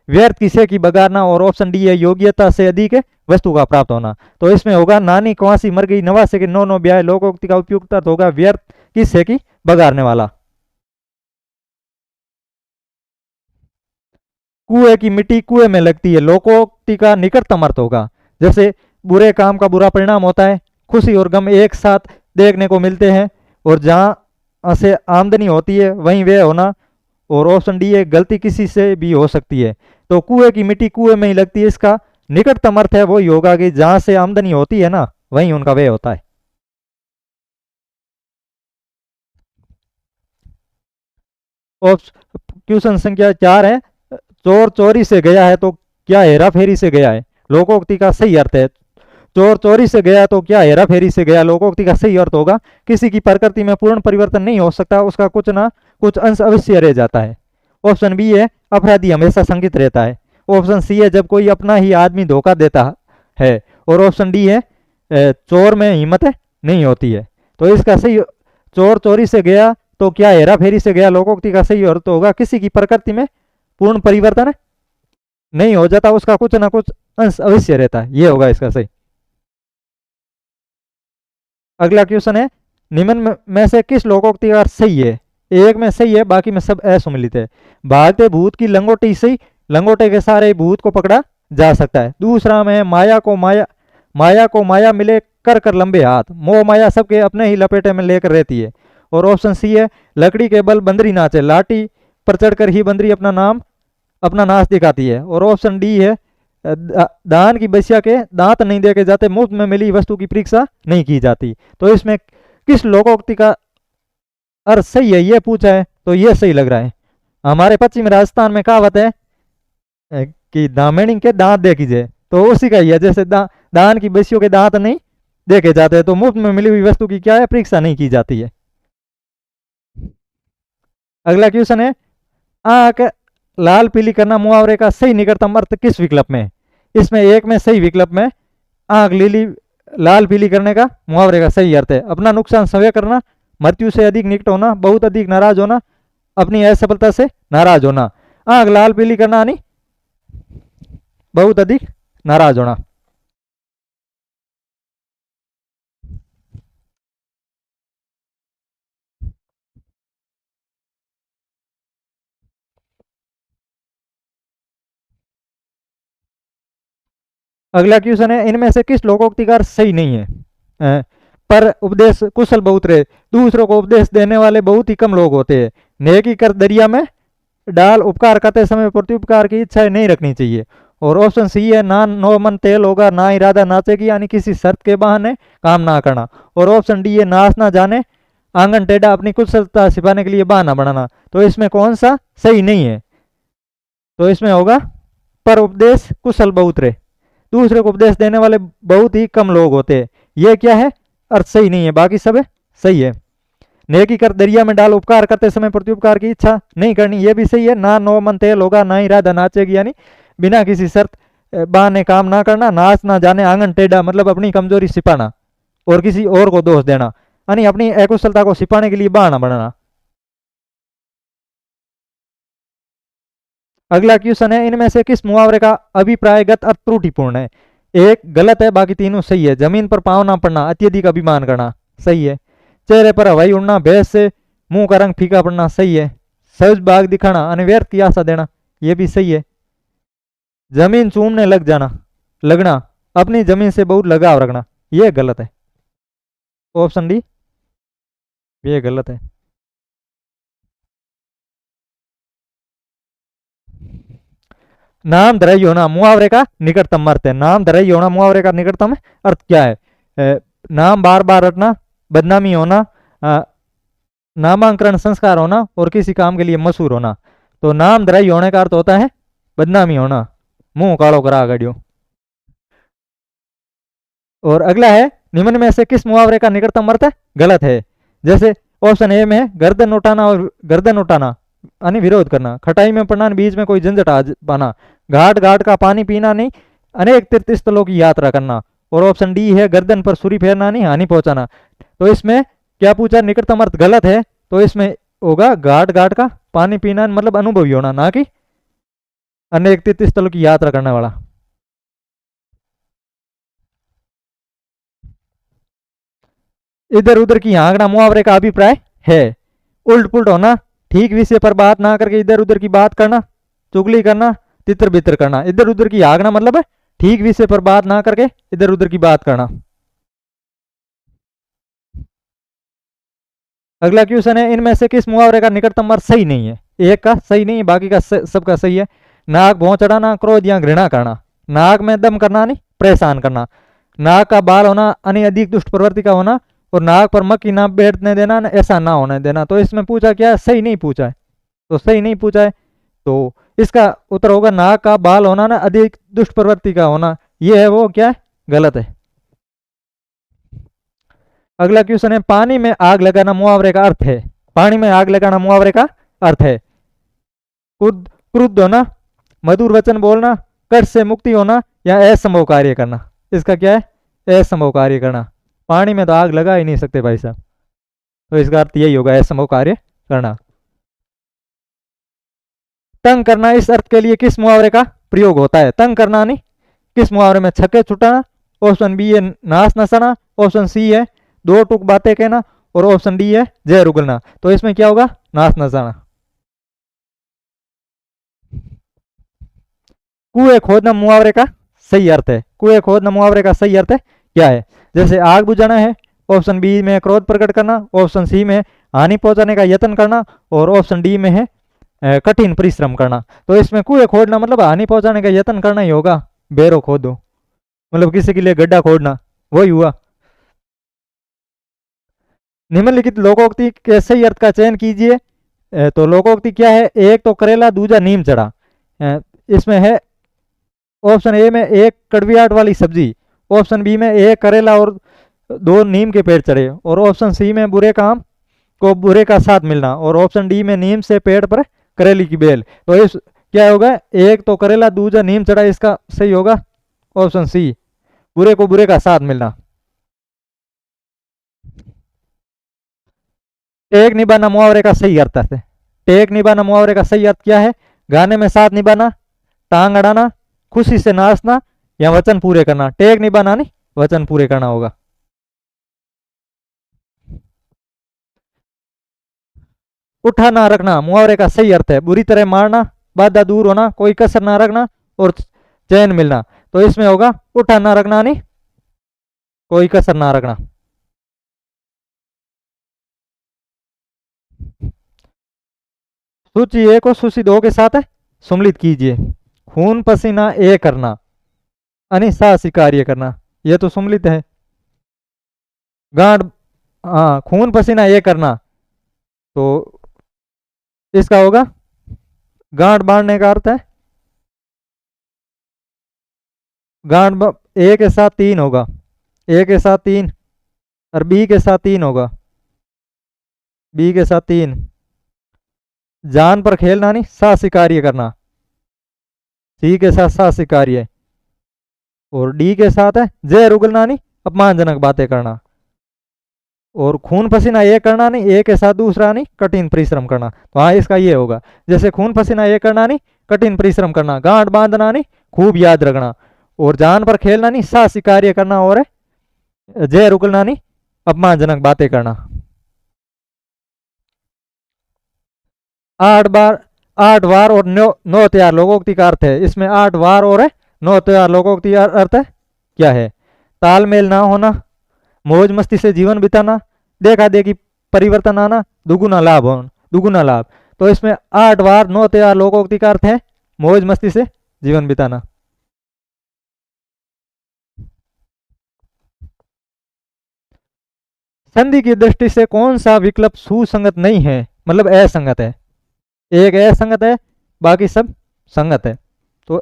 व्यर्थ किसे की बगाड़ना, और ऑप्शन डी है, योग्यता से अधिक वस्तु का प्राप्त होना। तो इसमें होगा, नानी कंवासी मर गई, नवासे के नौ नौ ब्याह, लोकोक्ति का उपयुक्त अर्थ होगा व्यर्थ किसे की बगाड़ने वाला। कुएं की मिट्टी कुएं में लगती है, लोकोक्ति का निकटतम अर्थ होगा। जैसे बुरे काम का बुरा परिणाम होता है, खुशी और गम एक साथ देखने को मिलते हैं, और जहां से आमदनी होती है वहीं वे होना। और ऑप्शन डी है, गलती किसी से भी हो सकती है। तो कुएं की मिट्टी कुएं में ही लगती है, इसका निकटतम अर्थ है वही होगा कि जहां से आमदनी होती है ना, वहीं उनका व्यय होता है। क्वेश्चन संख्या 4 है, चोर चोरी से गया है तो क्या हेरा फेरी से गया है, लोकोक्ति का सही अर्थ है। चोर चोरी से गया तो क्या हेरा फेरी से गया, लोकोक्ति का सही अर्थ होगा किसी की प्रकृति में पूर्ण परिवर्तन नहीं हो सकता, उसका कुछ ना कुछ अंश अवश्य रह जाता है। ऑप्शन बी है अपराधी हमेशा शंकित रहता है। ऑप्शन सी है जब कोई अपना ही आदमी धोखा देता है। और ऑप्शन डी है चोर में हिम्मत नहीं होती है। तो इसका सही, चोर चोरी से गया तो क्या हेरा फेरी से गया, लोकोक्ति का सही अर्थ होगा किसी की प्रकृति में पूर्ण परिवर्तन नहीं हो जाता, उसका कुछ ना कुछ अंश अवश्य रहता है। ये होगा इसका सही। अगला क्वेश्चन है निम्न में से किस लोकोक्ति का अर्थ सही है। एक में सही है, बाकी में सब असुमिलित है। भागते भूत की लंगोटी से लंगोटे के सारे भूत को पकड़ा जा सकता है। दूसरा में माया को माया मिले कर कर लंबे हाथ, मोह माया सबके अपने ही लपेटे में लेकर रहती है। और ऑप्शन सी है लकड़ी के बल बंदरी नाचे, लाठी पर चढ़कर ही बंदरी अपना नाच दिखाती है। और ऑप्शन डी है दान की बसिया के दांत नहीं देखे जाते, मुफ्त में मिली वस्तु की परीक्षा नहीं की जाती। तो इसमें किस लोकोक्ति का अर्थ सही है ये पूछा है, तो ये सही लग रहा है। हमारे पश्चिम राजस्थान में कहावत है कि दामिनी के दांत देखी जाए, तो उसी का ही है। जैसे दान की बसियों के दांत नहीं देखे जाते, तो मुफ्त में मिली हुई वस्तु की क्या है, परीक्षा नहीं की जाती है। अगला क्वेश्चन है आंख लाल पीली करना मुहावरे का सही निकटतम अर्थ किस विकल्प में। इसमें एक में सही विकल्प में आंख लाल पीली करने का मुहावरे का सही अर्थ है अपना नुकसान स्वयं करना, मृत्यु से अधिक निकट होना, बहुत अधिक नाराज होना, अपनी असफलता से नाराज होना। आंख लाल पीली करना यानी बहुत अधिक नाराज होना। अगला क्वेश्चन है इनमें से किस लोकोक्ति का अर्थ सही नहीं है। पर उपदेश कुशल बहुत रहे, दूसरों को उपदेश देने वाले बहुत ही कम लोग होते हैं। नेकी कर दरिया में डाल, उपकार करते समय प्रत्युपकार की इच्छा नहीं रखनी चाहिए। और ऑप्शन सी है ना नो मन तेल होगा, ना इरादा नाचेगी, यानी किसी शर्त के बहाने काम ना करना। और ऑप्शन डी है नाच ना जाने आंगन टेढ़ा, अपनी कुशलता छिपाने के लिए बहाना बनाना। तो इसमें कौन सा सही नहीं है, तो इसमें होगा पर उपदेश कुशल बहुत रहे, दूसरे को उपदेश देने वाले बहुत ही कम लोग होते हैं। ये क्या है, अर्थ सही नहीं है, बाकी सब है सही है। नेकी कर दरिया में डाल, उपकार करते समय प्रत्युपकार की इच्छा नहीं करनी, ये भी सही है। ना नो मन तेल होगा, ना ही राधा नाचेगी, यानी बिना किसी शर्त बहाने काम ना करना। नाच ना जाने आंगन टेढ़ा, मतलब अपनी कमजोरी छिपाना और किसी और को दोष देना, यानी अपनी अकुशलता को छिपाने के लिए बहाना बनाना। अगला क्वेश्चन है इनमें से किस मुहावरे का अभिप्रायगत अर्थ त्रुटिपूर्ण है। एक गलत है, बाकी तीनों सही है। जमीन पर पांव ना पड़ना, अत्यधिक अभिमान करना, सही है। चेहरे पर हवाई उड़ना, भैंस से मुंह का रंग फीका पड़ना, सही है। सहज बाग दिखाना, अनव्यर्थ की आशा देना, यह भी सही है। जमीन चूमने लगना, अपनी जमीन से बहुत लगाव रखना, यह गलत है। ऑप्शन डी ये गलत है। नाम धराई होना मुहावरे का निकटतम अर्थ है। नाम धराई होना मुहावरे का निकटतम अर्थ क्या है। नाम बार बार रटना, बदनामी होना, नामांकन संस्कार होना और किसी काम के लिए मशहूर होना। तो नाम धराई होने का अर्थ होता है बदनामी होना, मुंह कालो करा गाड़ियों। और अगला है निम्न में से किस मुहावरे का निकटतम अर्थ गलत है। जैसे ऑप्शन ए में गर्दन उठाना और गर्दन उठाना यानी विरोध करना, खटाई में पड़ना, बीच में कोई झंझट आ पाना, घाट घाट का पानी पीना नहीं, अनेक तीर्थ स्थलों की यात्रा करना। और ऑप्शन डी है गर्दन पर छुरी फेरना नहीं, हानि पहुंचाना। तो इसमें क्या पूछा, निकटतम अर्थ गलत है, तो इसमें होगा घाट घाट का पानी पीना, मतलब अनुभवी होना, ना कि अनेक तीर्थ स्थलों की यात्रा करने वाला। इधर उधर की हाँकना मुहावरे का अभिप्राय है। उल्ट पुल्ट होना, ठीक विषय पर बात ना करके इधर उधर की बात करना, चुगली करना, तितर बितर करना। इधर उधर की हाँकना मतलब है ठीक विषय पर बात ना करके इधर उधर की बात करना। अगला क्वेश्चन है इनमें से किस मुहावरे का निकटतम अर्थ सही नहीं है। एक का सही नहीं है, बाकी का सबका सही है। नाक भौं चढ़ाना, क्रोध या घृणा करना, नाक में दम करना नहीं परेशान करना, नाक का बाल होना यानी अधिक दुष्ट प्रवृत्ति का होना, और नाक पर मक्खी ना बैठने देना, ऐसा ना होने देना। तो इसमें पूछा क्या है, सही नहीं पूछा है, तो सही नहीं पूछा है। तो इसका उत्तर होगा नाक का बाल होना ना अधिक दुष्ट प्रवृत्ति का होना, ये है वो क्या है, गलत है। अगला क्वेश्चन है, पानी में आग लगाना मुहावरे का अर्थ है। पानी में आग लगाना मुहावरे का अर्थ है क्रुद्ध होना, मधुर वचन बोलना, कष्ट से मुक्ति होना, या असंभव कार्य करना। इसका क्या है, असंभव कार्य करना। पानी में तो आग लगा ही नहीं सकते भाई साहब, तो इसका अर्थ यही होगा, असंभव कार्य करना। तंग करना इस अर्थ के लिए किस मुहावरे का प्रयोग होता है। तंग करना नहीं किस मुहावरे में, छक्के छुटाना, ऑप्शन बी है नाश नसाना, ऑप्शन सी है दो टूक बातें कहना, और ऑप्शन डी है जहर उगलना। तो इसमें क्या होगा, नाश नसाना। कुएं खोदना मुहावरे का सही अर्थ है। कुएं खोदना मुहावरे का सही अर्थ है क्या है, जैसे आग बुझाना है, ऑप्शन बी में क्रोध प्रकट करना, ऑप्शन सी में हानि पहुंचाने का यत्न करना, और ऑप्शन डी में है कठिन परिश्रम करना। तो इसमें कुएं खोदना मतलब हानि पहुंचाने का यत्न करना ही होगा, बेरो खोदो मतलब किसी के लिए गड्ढा खोदना, वही हुआ। निम्नलिखित लोकोक्ति के सही अर्थ का चयन कीजिए। तो लोकोक्ति क्या है, एक तो करेला दूजा नीम चढ़ा। इसमें है ऑप्शन ए में एक कड़वियाट वाली सब्जी, ऑप्शन बी में एक करेला और दो नीम के पेड़ चढ़े, और ऑप्शन सी में बुरे काम को बुरे का साथ मिलना, और ऑप्शन डी में नीम से पेड़ पर करेली की बेल। तो इस क्या होगा, एक तो करेला दूजा नीम चढ़ा, इसका सही होगा ऑप्शन सी, बुरे को बुरे का साथ मिलना। टेक निभाना मुहावरे का सही अर्थ है। टेक निभाना मुहावरे का सही अर्थ क्या है, गाने में साथ निभाना, टांग अड़ाना, खुशी से नाचना, या वचन पूरे करना। टेक निभाना नहीं, वचन पूरे करना होगा। उठा ना रखना मुहावरे का सही अर्थ है, बुरी तरह मारना, बाधा दूर होना, कोई कसर ना रखना, और चैन मिलना। तो इसमें होगा उठा ना रखना नहीं, कोई कसर ना रखना। सूची ए को सूची दो के साथ सम्मिलित कीजिए। खून पसीना ए करना, अनिसाहसी कार्य करना, यह तो सम्मिलित है। गांठ, हाँ खून पसीना ए करना, तो इसका होगा गांठ बांधने का अर्थ है, ए के साथ तीन होगा, ए के साथ तीन, और बी के साथ तीन होगा, बी के साथ तीन। जान पर खेलना नहीं, साहसी कार्य करना, सी के साथ साहसी कार्य, और डी के साथ है जहर उगलना नहीं, अपमानजनक बातें करना, और खून पसीना ये करना नहीं, ए के साथ दूसरा नहीं, कठिन परिश्रम करना। तो हाँ इसका ये होगा, जैसे खून पसीना ये करना नहीं, कठिन परिश्रम करना, गांठ बांधना नहीं, खूब याद रखना, और जान पर खेलना नहीं, साहसी कार्य करना, और जहर उगलना नहीं, अपमानजनक बातें करना। 8 बार, 8 वार और 9 त्यार लोकोक्ति का अर्थ है। इसमें 8 वार और 9 त्यार लोकोक्ति का अर्थ है क्या है, तालमेल ना होना, मौज मस्ती से जीवन बिताना, देखा देखी परिवर्तन आना, दुगुना लाभ हो, दुगुना लाभ। तो इसमें 8 वार 9 त्यार लोकोक्ति का अर्थ है मौज मस्ती से जीवन बिताना। संधि की दृष्टि से कौन सा विकल्प सुसंगत नहीं है, मतलब असंगत है। एक असंगत है, बाकी सब संगत है। तो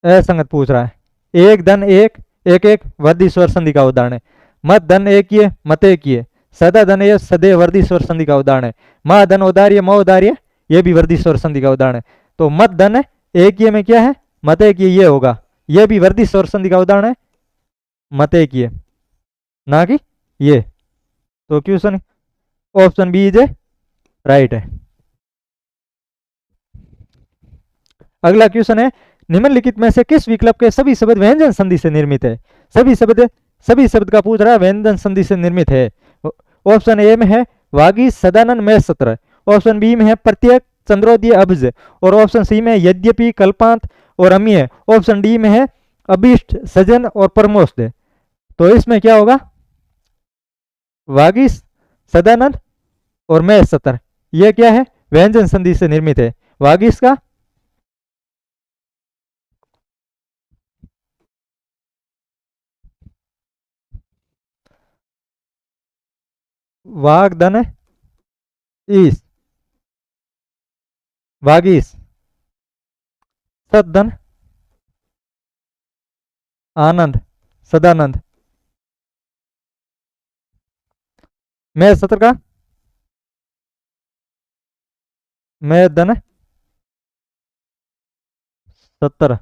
असंगत पूछ रहा है। एक धन एक, एक एक वर्दी स्वर संधि का उदाहरण है। मत धन एक ये, मत एक ये, सदा धन ये, सदैव वर्दी स्वर संधि का उदाहरण है। माँ धन उदार्य, म उदार्य, ये भी वर्दी स्वर संधि का उदाहरण है। तो मत धन है एक ये में क्या है, मत एक ये होगा, ये भी वर्दी स्वर संधि का उदाहरण है, मत एक ये ना कि ये। तो question option B is a right है। अगला क्वेश्चन है, निम्नलिखित में से किस विकल्प के सभी शब्द व्यंजन संधि से निर्मित है। सभी शब्द का पूछ रहा है, व्यंजन संधि से निर्मित है। ऑप्शन ए में है वागी सदानंद में सत्र, ऑप्शन बी में है प्रत्येक चंद्रोदय अब्ज, और ऑप्शन सी में यद्यपि कल्पांत और अमीय, ऑप्शन डी में है अभिष्ट सजन और परमोस्त। तो इसमें क्या होगा, वागी सदानंद और मैं सत्र, यह क्या है, व्यंजन संधि से निर्मित है। वागीश का वाग धन ईस, वागीश, सदन, आनंद, सदानंद। मैं सत्र का, मैं धन, सत्तर।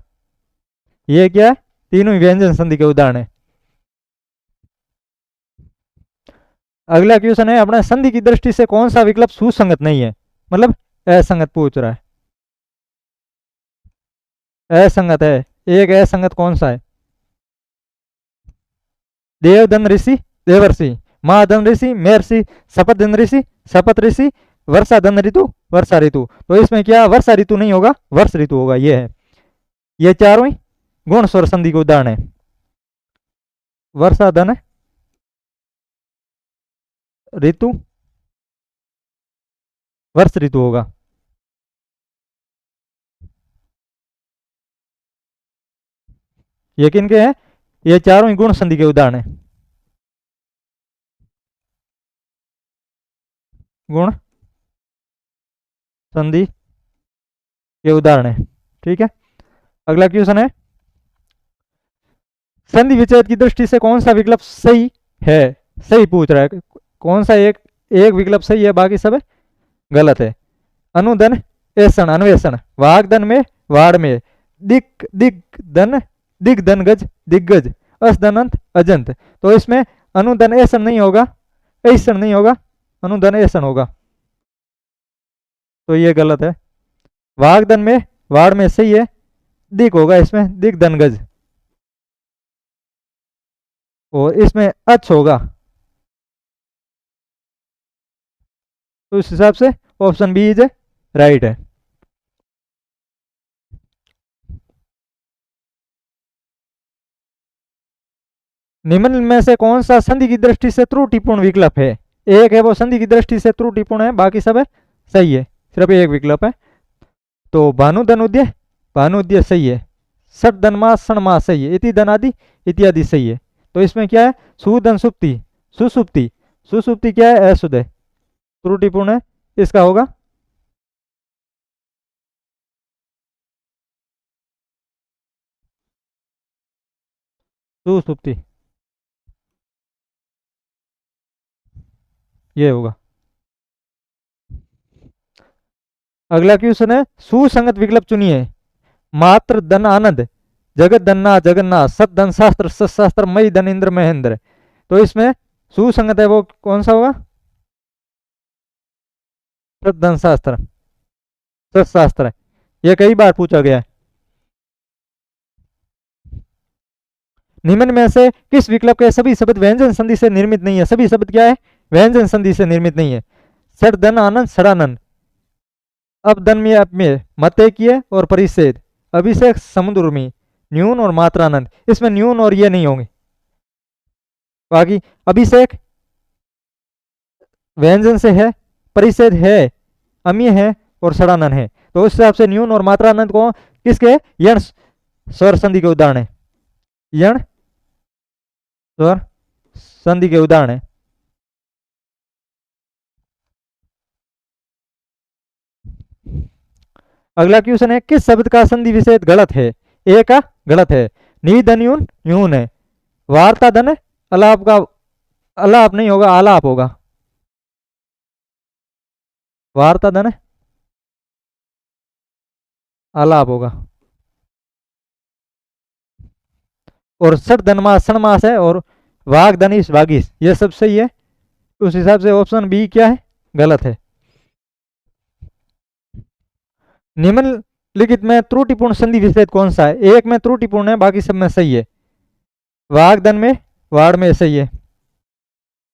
ये क्या है? तीनों ही व्यंजन संधि के उदाहरण है। अगला क्वेश्चन है अपना, संधि की दृष्टि से कौन सा विकल्प सुसंगत नहीं है, मतलब असंगत पूछ रहा है। असंगत है, एक असंगत कौन सा है? देवदन ऋषि, देवर्षि, महाधन ऋषि, महर्षि, शपथधन ऋषि, शपथ ऋषि, वर्षा धन ऋतु, वर्षा ऋतु। तो इसमें क्या वर्षा ऋतु नहीं होगा, वर्ष ऋतु होगा। ये है, ये चारों ही गुण स्वर संधि के उदाहरण है। वर्षा धन ऋतु, वर्ष ऋतु होगा। ये किनके हैं? ये चारों ही गुण संधि के उदाहरण है। गुण संधि के उदाहरण है। ठीक है, अगला क्वेश्चन है, संधि विच्छेद की दृष्टि से कौन सा विकल्प सही है? सही पूछ रहा है, कौन सा एक एक विकल्प सही है, बाकी सब गलत है। अनुदन, ऐसन, अन्वेषण, वागदन में, वाड़ में, दिक दिग दन, दिग्धन गज, दिग्गज, असदनंत, अजंत। तो इसमें अनुदन ऐसन नहीं होगा, ऐसन नहीं होगा, अनुदन ऐसन होगा। तो ये गलत है। वागदन में, वाड़ में सही है, दिक होगा इसमें, दिग्धन गज, और इसमें अच होगा। तो इस हिसाब से ऑप्शन बी इज राइट है। निम्न में से कौन सा संधि की दृष्टि से त्रुटिपूर्ण विकल्प है? एक है वो संधि की दृष्टि से त्रुटिपूर्ण है, बाकी सब है सही है, सिर्फ एक विकल्प है। तो भानुधन उद्य, भानुद्य सही है। सट धन मास, सण मास सही है। इति धन आदि, इत्यादि सही है। तो इसमें क्या है? सुधन सुप्ति, सुसुप्ति, सुसुप्ति क्या है? अशुद्ध है, त्रुटिपूर्ण है, इसका होगा सुसुप्ति, ये होगा। अगला क्वेश्चन है, सुसंगत विकल्प चुनिए। मात्र धन आनंद, जगत धन्ना जगन्नाथ, सत धन शास्त्र, सशास्त्र, मई धन इंद्र महेंद्र। तो इसमें सुसंगत है वो कौन सा होगा? सत धन शास्त्र, सशास्त्र। ये कई बार पूछा गया है। निम्न में से किस विकल्प के सभी शब्द व्यंजन संधि से निर्मित नहीं है? सभी शब्द क्या है? व्यंजन संधि से निर्मित नहीं है। सर धन आनंद, सड़ानंद, अब धन में, अब में, मते किए और परिच्छेद, अभिषेक, समुद्र में, न्यून और मात्रानंद। इसमें न्यून और ये नहीं होंगे। बाकी अभिषेक व्यंजन से है, परिच्छेद है, अमीय है और सड़ानंद है। तो उस हिसाब से न्यून और मात्रानंद को किसके? यण स्वर संधि के उदाहरण है। यण स्वर संधि के उदाहरण है। अगला क्वेश्चन है, किस शब्द का संधि विच्छेद गलत है? ए का गलत है। निधन यून, यून है। वार्ता धन, अलाप का, अलाप नहीं होगा, आलाप होगा। वार्ता धन आलाप होगा। और सट धनमास, सणमास है, और वाघ धनिश, वागिश, ये सब सही है। उस हिसाब से ऑप्शन बी क्या है? गलत है। निम्नलिखित में त्रुटिपूर्ण संधि विच्छेद कौन सा है? एक में त्रुटिपूर्ण है, बाकी सब में सही है। वागधन में, वाड़ में सही है।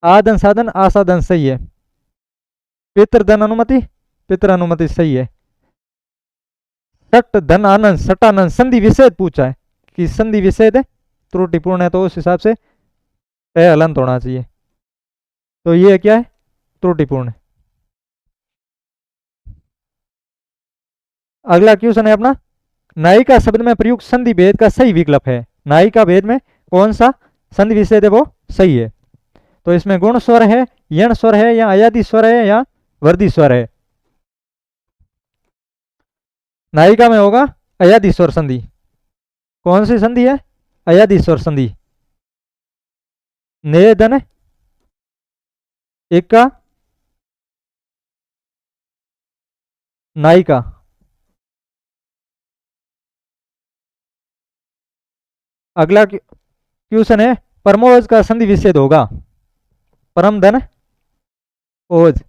आधन साधन, आसाधन सही है। पितृधन अनुमति, पितृ अनुमति सही है। सट धन आनंद, सटानंद, संधि विच्छेद पूछा है कि संधि विच्छेद है, त्रुटिपूर्ण है, तो उस हिसाब से हलंत होना चाहिए। तो ये क्या है? त्रुटिपूर्ण है। अगला क्वेश्चन है अपना, नायिका शब्द में प्रयुक्त संधि भेद का सही विकल्प है। नायिका भेद में कौन सा संधि विच्छेद है वो सही है? तो इसमें गुण स्वर है, यण स्वर है, या अयादि स्वर है, या वर्दी स्वर है। नायिका में होगा अयादि स्वर संधि। कौन सी संधि है? अयादि स्वर संधि। ने धन एक का नायिका। अगला क्वेश्चन है परमोज का संधि विच्छेद होगा। परम धन ओज।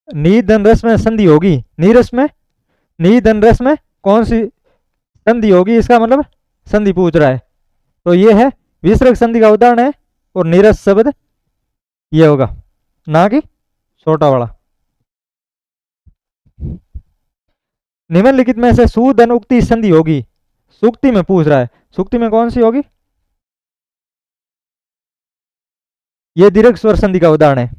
नी धन रस में संधि होगी। नीरस में, नी धन रस में कौन सी संधि होगी? इसका मतलब संधि पूछ रहा है। तो ये है विसर्ग संधि का उदाहरण है और नीरस शब्द ये होगा, ना कि छोटा वाला। निम्नलिखित में से सुधन उक्ति संधि होगी। सुक्ति में पूछ रहा है, सुक्ति में कौन सी होगी? ये दीर्घ स्वर संधि का उदाहरण है।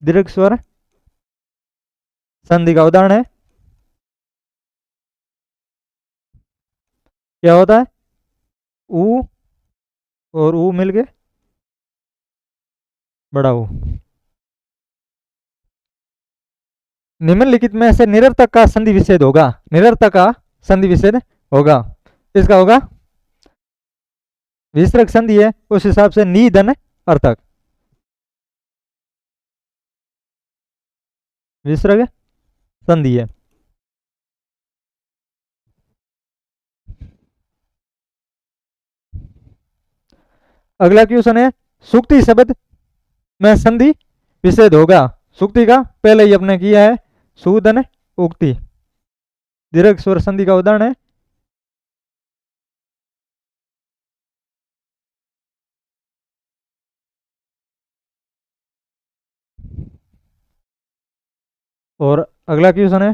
दीर्घ स्वर संधि का उदाहरण है। क्या होता है? ऊ और ऊ मिलके बड़ा ऊ। निम्नलिखित में से निरर्थक का संधि विच्छेद होगा। निरर्थक का संधि विच्छेद होगा। इसका होगा विसर्ग संधि है, उस हिसाब से नी धन अर्थक। विसर्ग संधि है। अगला क्वेश्चन है सुक्ति शब्द में संधि विच्छेद होगा। सुक्ति का पहले ही अपने किया है, सुधन उक्ति दीर्घ स्वर संधि का उदाहरण है। और अगला क्वेश्चन है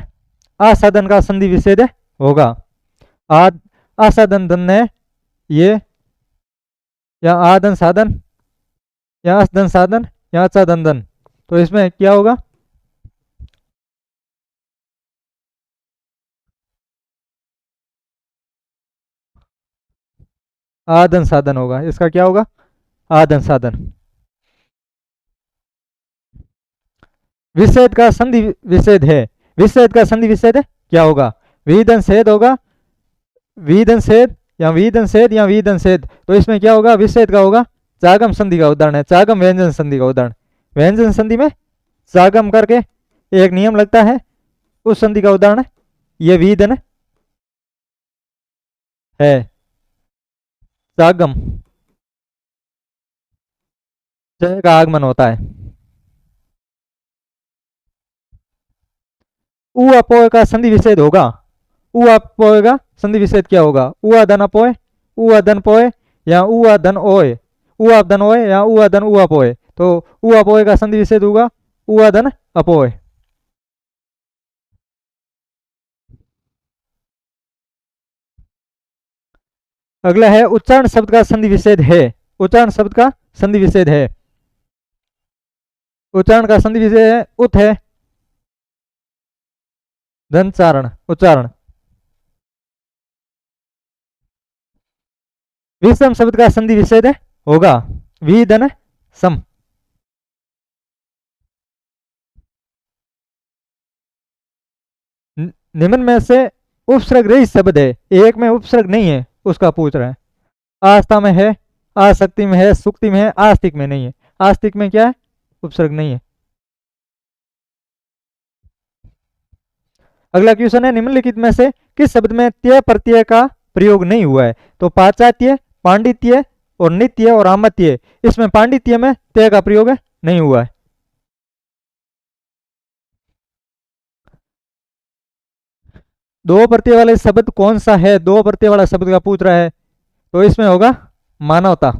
आसाधन का संधि विच्छेद होगा। आद आसाधन धन है ये, या आधन साधन, या असधन साधन, या अचाधन धन। तो इसमें क्या होगा? आधन साधन होगा। इसका क्या होगा? आधन साधन। विच्छेद का संधि विच्छेद है। विच्छेद का संधि विच्छेद क्या होगा? विधन छेद होगा, विधन छेद या विधन छेद या विधन छेद। तो इसमें क्या होगा? विच्छेद का होगा चागम संधि का उदाहरण है। चागम व्यंजन संधि का उदाहरण। व्यंजन संधि में चागम करके एक नियम लगता है, उस संधि का उदाहरण ये विधन है। चागम जय का आगमन होता है। उ अपोय का संधि विच्छेद होगा। उ अपोय का संधि विच्छेद क्या होगा? उ अधन अपोय, उ अधन पोय, या उ अधन ओय। उ अधन ओय या उ अधन उ अपोय। तो उ अपोय का संधि विच्छेद होगा उ अधन अपोय। अगला है उच्चारण शब्द का संधि विच्छेद है। उच्चारण शब्द का संधि विच्छेद है। उच्चारण का संधि विच्छेद है उत है धनचारण उच्चारण। विषम शब्द का संधि विच्छेद होगा विधन सम। निम्न में से उपसर्ग रहित शब्द है, एक में उपसर्ग नहीं है, उसका पूछ रहा है। आस्था में है, आसक्ति में है, सुक्ति में है, आस्तिक में नहीं है। आस्तिक में क्या है? उपसर्ग नहीं है। अगला क्वेश्चन है निम्नलिखित में से किस शब्द में त्य प्रत्यय का प्रयोग नहीं हुआ है? तो पाश्चात्य, पांडित्य और नित्य और आमत्य। इसमें पांडित्य में त्य का प्रयोग नहीं हुआ है। दो प्रत्यय वाले शब्द कौन सा है? दो प्रत्यय वाला शब्द का पूछ रहा है, तो इसमें होगा मानवता।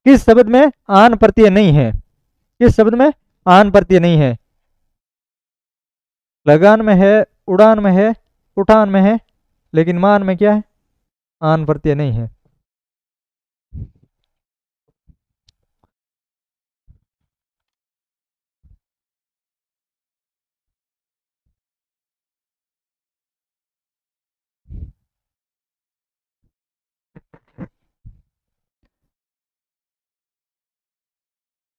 किस शब्द में आन प्रत्यय नहीं है? किस शब्द में आन प्रत्यय नहीं है? लगान में है, उड़ान में है, उठान में है, लेकिन मान में क्या है? आन प्रत्यय नहीं है।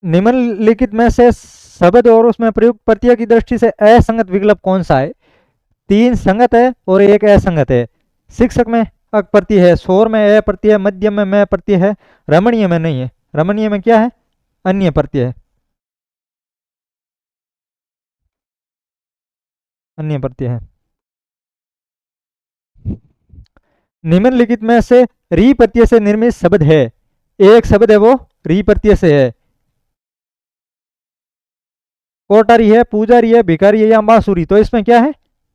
निम्नलिखित में से शब्द और उसमें प्रयुक्त प्रत्यय की दृष्टि से असंगत विकल्प कौन सा है? 3 संगत है और 1 असंगत है। शिक्षक में अक प्रत्यय है, शोर में अ प्रत्यय है, मध्यम में मैं प्रत्यय है, रमणीय में नहीं है। रमणीय में क्या है? अन्य प्रत्यय है, अन्य प्रत्यय है। निम्नलिखित में से री प्रत्यय से निर्मित शब्द है, एक शब्द है वो री प्रत्यय से है। कोटारी है, पूजारी है, भिखारी है या बांसुरी, तो इसमें क्या है?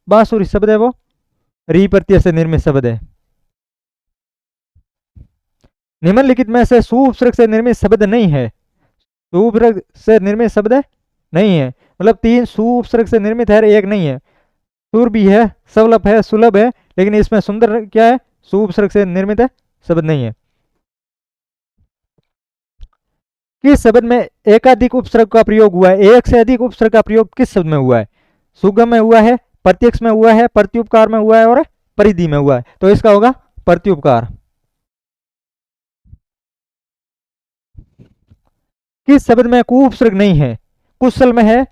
बांसुरी शब्द है वो री प्रत्यय से निर्मित शब्द है। निम्नलिखित में से सु उपसर्ग से निर्मित शब्द नहीं है, सु उपसर्ग से निर्मित शब्द नहीं है, मतलब 3 सु उपसर्ग से निर्मित है, एक नहीं है। सुर भी है, सवलभ है, सुलभ है, लेकिन इसमें सुंदर क्या है? सु उपसर्ग से निर्मित है शब्द नहीं है। किस शब्द में एकाधिक उपसर्ग का प्रयोग हुआ है? एक से अधिक उपसर्ग का प्रयोग किस शब्द में हुआ है? सुगम में हुआ है, प्रत्यक्ष में हुआ है, प्रत्युपकार में हुआ है और परिधि में हुआ है, तो इसका होगा प्रत्युपकार। किस शब्द में कु उपसर्ग नहीं है? कुशल में है,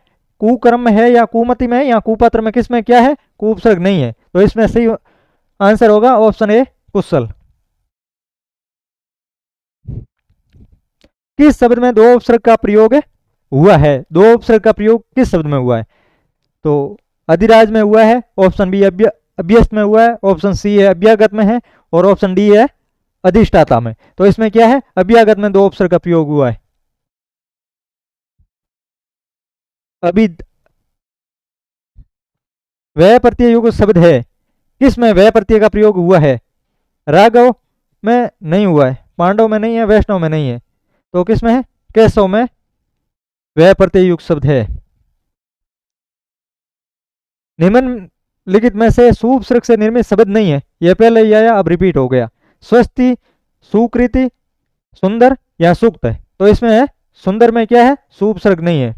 कुकर्म में है या कुमति में है या कुपात्र में, किस में क्या है? कु उपसर्ग नहीं है, तो इसमें सही आंसर होगा ऑप्शन ए कुशल। किस शब्द में 2 उपसर्ग का प्रयोग हुआ है? 2 उपसर्ग का प्रयोग किस शब्द में हुआ है? तो अधिराज में हुआ है, ऑप्शन बी अभ्यस्त में हुआ है, ऑप्शन सी है अभ्यागत में है और ऑप्शन डी है अधिष्ठाता में। तो इसमें क्या है? अभ्यागत में 2 उपसर्ग का प्रयोग हुआ है। अभी वह प्रत्यय युक्त शब्द है, किस में वह प्रत्यय का प्रयोग हुआ है? राघव में नहीं हुआ है, पांडव में नहीं है, वैष्णव में नहीं है, तो किस में है? केशव में वह प्रत्यय युक्त शब्द है। निम्नलिखित में से सु उपसर्ग से निर्मित शब्द नहीं है, यह पहले ही आया अब रिपीट हो गया। स्वस्ति, सुकृति, सुंदर या सूक्त है, तो इसमें है सुंदर में क्या है? सु उपसर्ग नहीं है।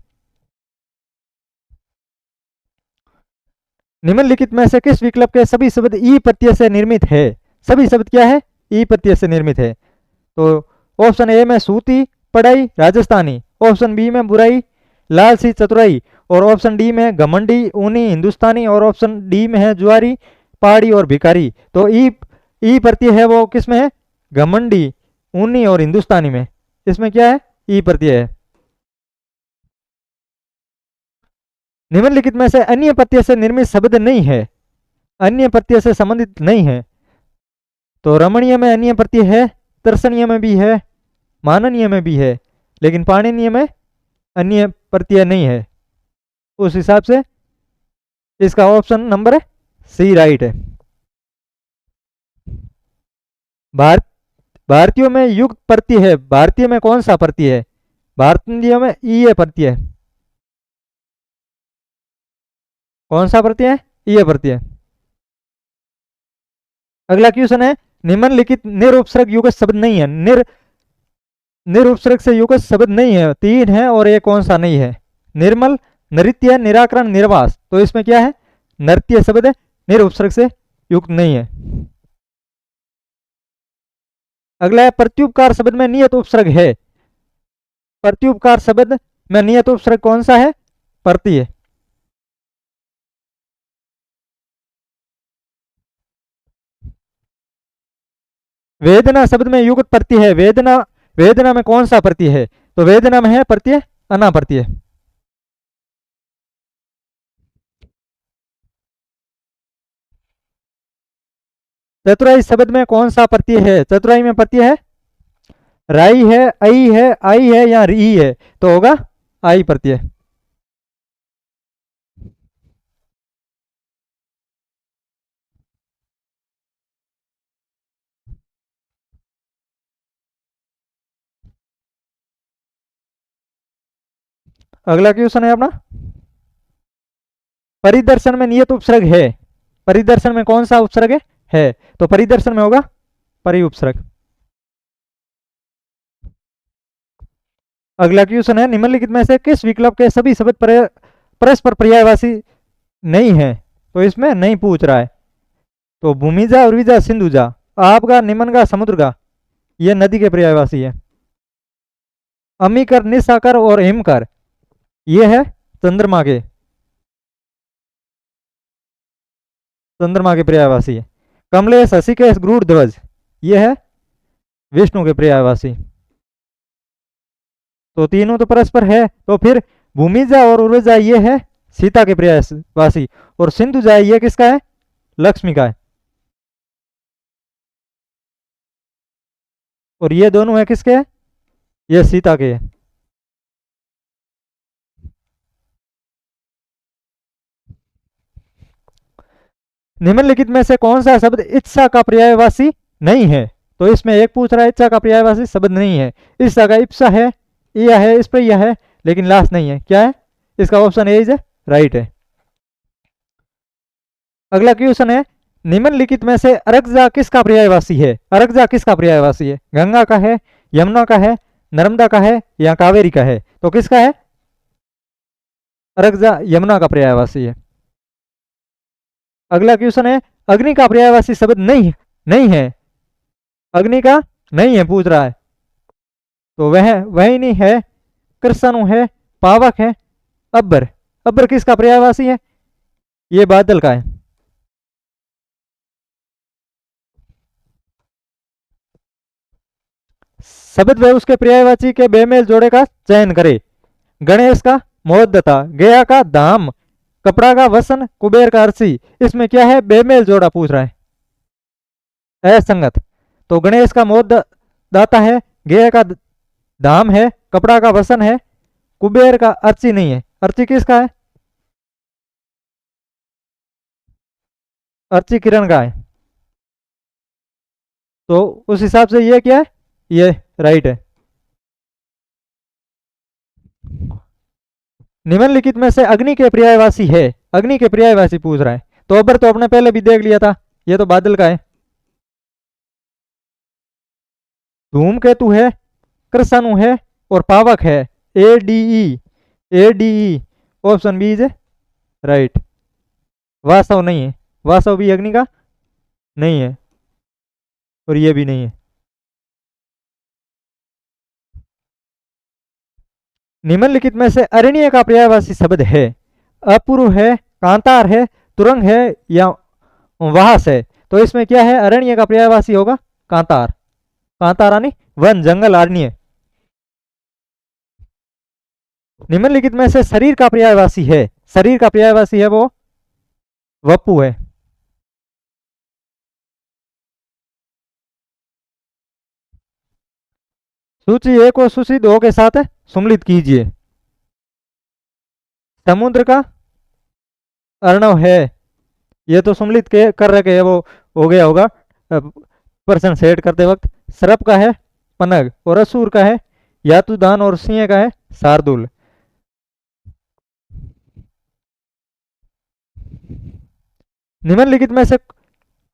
निम्नलिखित में से किस विकल्प के सभी शब्द ई प्रत्यय से निर्मित है? सभी शब्द क्या है? ई प्रत्यय से निर्मित है। तो ऑप्शन ए में सूती, पढ़ाई, राजस्थानी, ऑप्शन बी में बुराई, लालसी, चतुराई और ऑप्शन डी में घमंडी, ऊनी, हिंदुस्तानी और ऑप्शन डी में है जुआरी, पहाड़ी और भिखारी। तो ई प्रत्यय है वो किस में है? घमंडी, ऊनी और हिंदुस्तानी में। इसमें क्या है? ई प्रत्यय है। निम्नलिखित में से अन्य प्रत्यय से निर्मित शब्द नहीं है, अन्य प्रत्यय से संबंधित नहीं है। तो रमणीय में अन्य प्रत्यय है, दर्शनीय में भी है, माननीय में भी है, लेकिन पाणिनीय में अन्य प्रत्यय नहीं है। उस हिसाब से इसका ऑप्शन नंबर सी राइट है। भारतीयों में युक्त प्रत्यय है, भारतीय में कौन सा प्रत्यय है? भारतीय में ई प्रत्यय, कौन सा प्रत्यय है? ई प्रत्यय। अगला क्वेश्चन है, निम्नलिखित निरुपसर्ग युगत शब्द नहीं है, निरुपसर्ग से युगत शब्द नहीं है, 3 है और एक कौन सा नहीं है? निर्मल, नृत्य, निराकरण, निर्वास, तो इसमें क्या है? नृत्य शब्द निरुपसर्ग से युक्त नहीं है। अगला है, प्रत्युपकार शब्द में नियत उपसर्ग है, प्रत्युपकार शब्द में नियत उपसर्ग कौन सा है? प्रत्यय। वेदना शब्द में युगत प्रत्यय है, वेदना, वेदना में कौन सा प्रत्यय है? तो वेदना में है प्रत्यय अना प्रत्यय। चतुराई शब्द में कौन सा प्रत्यय है? चतुराई में प्रत्यय है राई है, आई है या री है, तो होगा आई प्रत्यय। अगला क्वेश्चन है अपना, परिदर्शन में नियत उपसर्ग है, परिदर्शन में कौन सा उपसर्ग है? तो परिदर्शन में होगा परि उपसर्ग। अगला क्वेश्चन है, निम्नलिखित में से किस विकल्प के सभी शब्द परस्पर पर्यायवाची नहीं है? तो इसमें नहीं पूछ रहा है। तो भूमिजा, उर्विजा, सिंधुजा, आपका, निमन का, समुद्र का, ये नदी के पर्यायवाची है। अमीकर, निशाकर और हिमकर, ये है चंद्रमा के पर्यायवासी है। कमलेश, हृषिकेश, गरुड़ ध्वज, ये है विष्णु के पर्यायवासी। तो तीनों तो परस्पर है। तो फिर भूमिजा और उर्वजा ये है सीता के पर्यायवासी, और सिंधुजा ये किसका है? लक्ष्मी का है। और ये दोनों है किसके है? ये सीता के है। निम्नलिखित में से कौन सा शब्द इच्छा का पर्यायवाची नहीं है? तो इसमें एक पूछ रहा है इच्छा का पर्यायवाची शब्द नहीं है। इच्छा का इप्सा है, यह है, इस पर यह है, लेकिन लास्ट नहीं है। क्या है इसका? ऑप्शन ए इज राइट है। अगला क्वेश्चन है, निम्नलिखित में से अरगजा किसका पर्यायवाची है? अरगजा किसका पर्यायवाची है? गंगा का है, यमुना का है, नर्मदा का है, या कावेरी का है? तो किसका है? अरगजा यमुना का पर्यायवाची है। अगला क्वेश्चन है, अग्नि का पर्यायवाची शब्द नहीं है। अग्नि का नहीं है पूछ रहा है। तो वह ही नहीं है, कृष्णु है, पावक है, अब्बर। अब्बर किसका पर्यायवाची है? ये बादल का है। शब्द व उसके पर्यायवाची के बेमेल जोड़े का चयन करे। गणेश का मोहद्दता, गया का धाम, कपड़ा का वसन, कुबेर का अरसी। इसमें क्या है? बेमेल जोड़ा पूछ रहा है, असंगत। तो गणेश का मोहदाता है, गया का धाम है, कपड़ा का वसन है, कुबेर का अर्ची नहीं है। अर्ची किसका है? अर्ची किरण का है। तो उस हिसाब से ये क्या है? ये राइट है। निम्नलिखित में से अग्नि के पर्यायवाची है? अग्नि के पर्यायवाची पूछ रहा है। तो अब्बर तो आपने पहले भी देख लिया था, ये तो बादल का है। धूमकेतु है, कृष्णु है, और पावक है। A D E option B is right. वासव नहीं है, वासव भी अग्नि का नहीं है, और ये भी नहीं है। निम्नलिखित में से अरण्य का पर्यायवाची शब्द है? अपूर्व है, कांतार है, तुरंग है, या वाहस है? तो इसमें क्या है? अरण्य का पर्यायवाची होगा कांतार। कांतार यानी वन, जंगल, अरण्य। निम्नलिखित में से शरीर का पर्यायवाची है? शरीर का पर्यायवाची है वो वपु है। सूची ए को सूची दो के साथ सम्मिलित कीजिए। समुद्र का अर्णव है, ये तो सम्मिलित कर रखे है, वो हो गया होगा पर्सन सेट करते वक्त। सर्प का है पनग, और असुर का है यातुदान, और सिंह का है शार्दुल। निम्नलिखित में से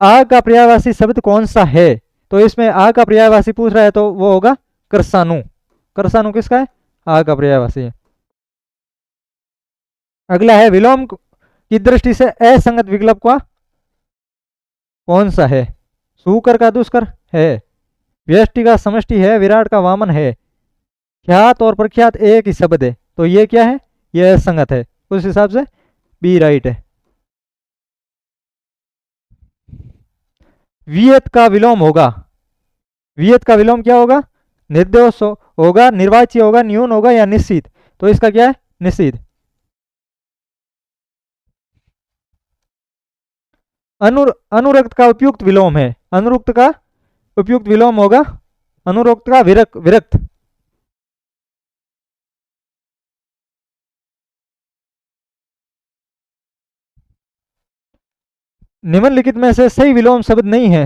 आग का पर्यायवाची शब्द कौन सा है? तो इसमें आग का पर्यायवाची पूछ रहा है, तो वो होगा कृषाणु। कृषाणु किसका है? आग का पर्यायवाची है। अगला है, विलोम की दृष्टि से असंगत विकल्प का कौन सा है? सुकर का दुष्कर है, व्यष्टि का समष्टि है, विराट का वामन है, ख्यात और प्रख्यात एक ही शब्द है। तो ये क्या है? ये असंगत है। उस हिसाब से बी राइट है। वियत का विलोम होगा। वियत का विलोम क्या होगा? निर्दोष होगा, निर्वाच्य होगा, न्यून होगा, या निश्चित? तो इसका क्या है? निश्चित। अनुरक्त का उपयुक्त विलोम है। अनुरुक्त का उपयुक्त विलोम होगा अनुरोक्त का विरक्त। निम्नलिखित में से सही विलोम शब्द नहीं है।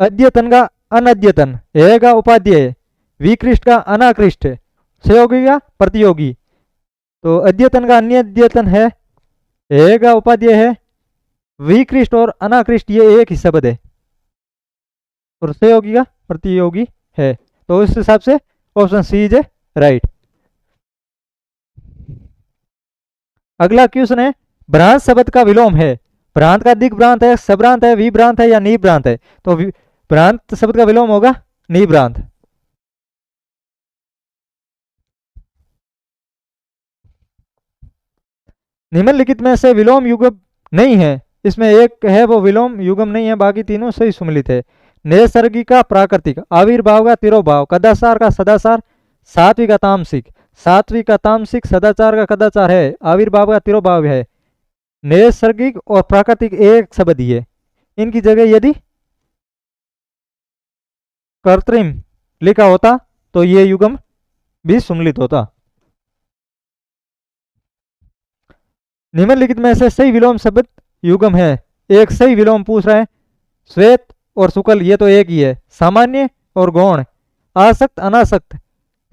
अद्यतन का अनद्यतन, हे का उपाध्याय, विकृष्ट का अनाकृष्ट, सहयोगी का प्रतियोगी। तो अद्यतन का अन्यद्यतन है, हे का उपाध्याय है, विकृष्ट और अनाकृष्ट ये एक ही शब्द है, और सहयोगी का प्रतियोगी है। तो इस हिसाब से ऑप्शन सी इज राइट। अगला क्वेश्चन है, भ्रांत शब्द का विलोम है। भ्रांत का दिग्भ्रांत है, सभ्रांत है, विभ्रांत है, या निभ्रांत है? तो भ्रांत शब्द का विलोम होगा निभ्रांत। निम्नलिखित में से विलोम युग्म नहीं है, इसमें एक है वो विलोम युग्म नहीं है, बाकी तीनों सही सुमिलित है। नैसर्गिक का प्राकृतिक, आविर्भाव का तिरोभाव, कदाचार का सदाचार, सात्विक का तामसिक, सात्विक का तामसिक, सदाचार का कदाचार है, आविर्भाव का तिरोभाव है। नैसर्गिक और प्राकृतिक एक शब्द ही है, इनकी जगह यदि कृत्रिम लिखा होता तो ये युग्म भी सुमिलित होता। निम्नलिखित में से सही विलोम शब्द युग्म है, एक सही विलोम पूछ रहा है। श्वेत और शुक्ल ये तो एक ही है। सामान्य और गौण, आसक्त अनासक्त,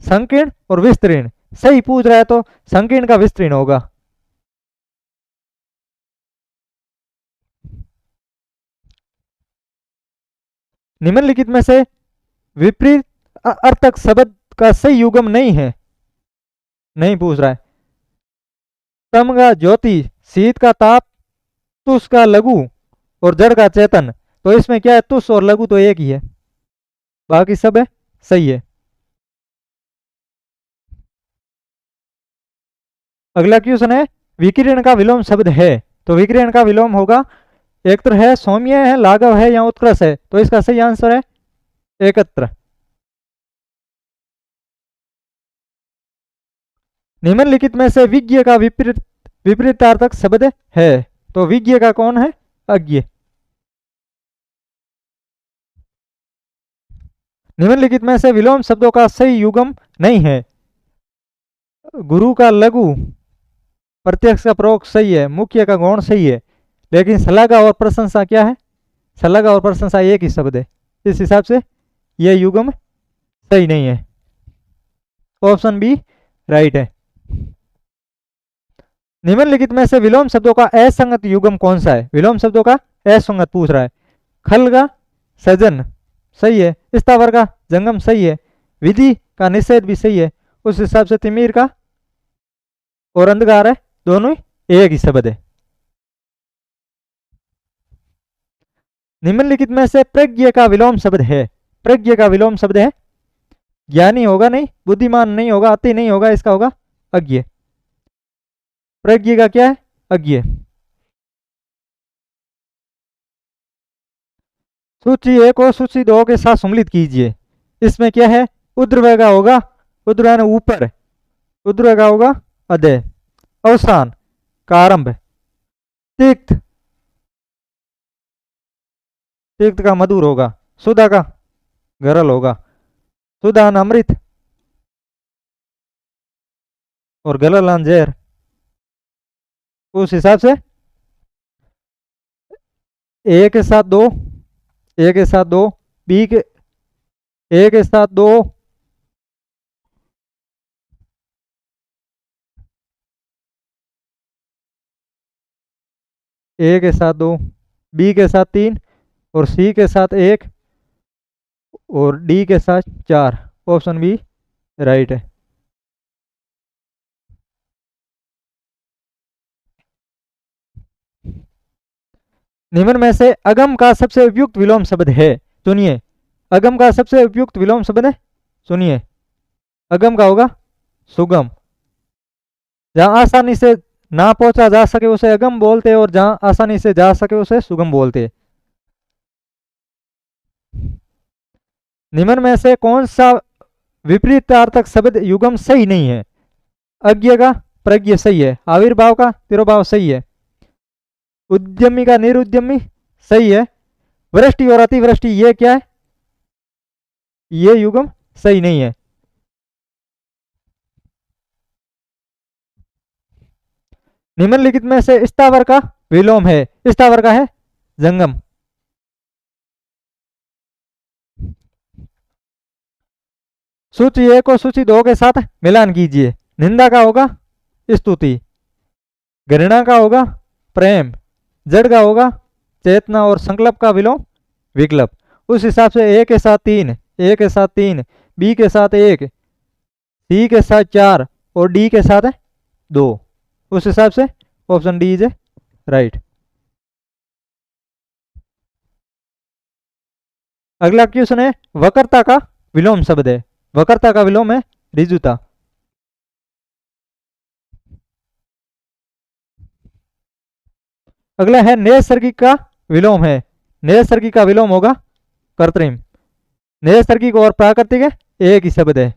संकीर्ण और विस्तीर्ण, सही पूछ रहा है तो संकीर्ण का विस्तीर्ण होगा। निम्नलिखित में से विपरीत अर्थक शब्द का सही युग्म नहीं है, नहीं पूछ रहा है। तम का ज्योति, शीत का ताप, तुष का लघु और जड़ का चेतन, तो इसमें क्या है, तुष और लघु तो एक ही है, बाकी सब है सही है। अगला क्वेश्चन है विकिरण का विलोम शब्द है, तो विकिरण का विलोम होगा, एक तो है सौम्य है, लाघव है या उत्कृष्ट है, तो इसका सही आंसर है एकत्र। निम्नलिखित में से विज्ञ का विपरीतार्थक शब्द है, तो विज्ञ का कौन है, अज्ञ। निम्नलिखित में से विलोम शब्दों का सही युग्म नहीं है। गुरु का लघु प्रत्यक्ष का प्रयोग सही है, मुख्य का गौण सही है, लेकिन शलाघा और प्रशंसा क्या है, शलाघा और प्रशंसा एक ही शब्द है, इस हिसाब से यह युग्म सही नहीं है। ऑप्शन बी राइट है। निम्नलिखित में से विलोम शब्दों का असंगत युग्म कौन सा है, विलोम शब्दों का असंगत पूछ रहा है। खल का सजन सही है, स्थावर का जंगम सही है, विधि का निषेध भी सही है, उस हिसाब से तिमिर का और अंधकार है दोनों ही एक ही शब्द है। निम्नलिखित में से प्रज्ञ का विलोम शब्द है, प्रज्ञ का विलोम शब्द है, ज्ञानी होगा नहीं, बुद्धिमान नहीं होगा, अति नहीं होगा, इसका होगा अज्ञ। प्रज्ञ का क्या है, अज्ञ। सूची 1 और सूची 2 के साथ सम्मिलित कीजिए। इसमें क्या है, उद्रवय का होगा, उद्रवय ऊपर, उद्रवय का होगा अधे, अवसान का आरंभ, तिक्त, तिक्त का मधुर होगा, सुधा का गरल होगा, सुधान अमृत और गललान जहर, उस हिसाब से ए के साथ 2, ए के साथ 2, बी के ए के साथ 2, ए के साथ 2, बी के साथ 3 और सी के साथ 1 और डी के साथ 4, ऑप्शन बी राइट है। निम्न में से अगम का सबसे उपयुक्त विलोम शब्द है, सुनिए, अगम का सबसे उपयुक्त विलोम शब्द है, सुनिए, अगम का होगा सुगम, जहां आसानी से ना पहुंचा जा सके उसे अगम बोलते और जहां आसानी से जा सके उसे सुगम बोलते। निम्न में से कौन सा विपरीतार्थक शब्द युग्म सही नहीं है, अज्ञ का प्रज्ञ सही है, आविर्भाव का तिरोभाव सही है, उद्यमी का निरुद्यमी सही है, वृष्टि और अतिवृष्टि ये क्या है, ये युग्म सही नहीं है। निम्नलिखित में से स्थावर का विलोम है, स्थावर का है जंगम। सूची 1 और सूची 2 के साथ मिलान कीजिए। निंदा का होगा स्तुति, घृणा का होगा प्रेम, जड़ का होगा चेतना और संकल्प का विलोम विकल्प, उस हिसाब से ए के साथ 3, ए के साथ 3, बी के साथ 1, सी के साथ 4 और डी के साथ 2, उस हिसाब से ऑप्शन डी इज राइट। अगला क्वेश्चन है वक्रता का विलोम शब्द है, वक्रता का विलोम है ऋजुता। अगला है नैसर्गिक का विलोम है। नैसर्गिक का विलोम होगा कृत्रिम। नैसर्गिक और प्राकृतिक है एक ही शब्द है।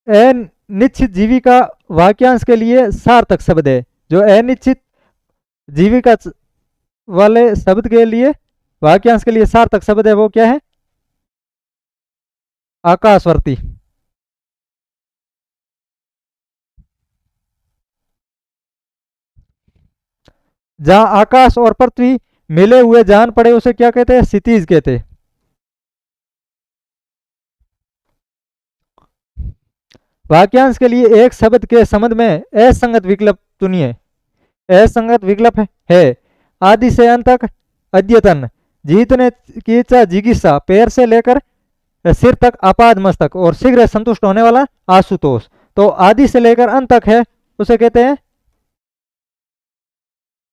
अनिश्चित जीवी का वाक्यांश के लिए सार्थक शब्द है। जो अनिश्चित जीविका वाले शब्द के लिए वाक्यांश के लिए सार्थक शब्द है वो क्या है? आकाशवर्ती। जहां आकाश और पृथ्वी मिले हुए जान पड़े उसे क्या कहते हैं? क्षितिज कहते हैं। वाक्यांश के लिए एक शब्द के संबंध में असंगत विकल्प चुनिए। असंगत विकल्प है आदि से अंत तक, अद्यतन, जीतने की इच्छा जिज्ञासा, पैर से लेकर सिर तक आपाद मस्तक, और शीघ्र संतुष्ट होने वाला आशुतोष। तो आदि से लेकर अंत तक है उसे कहते हैं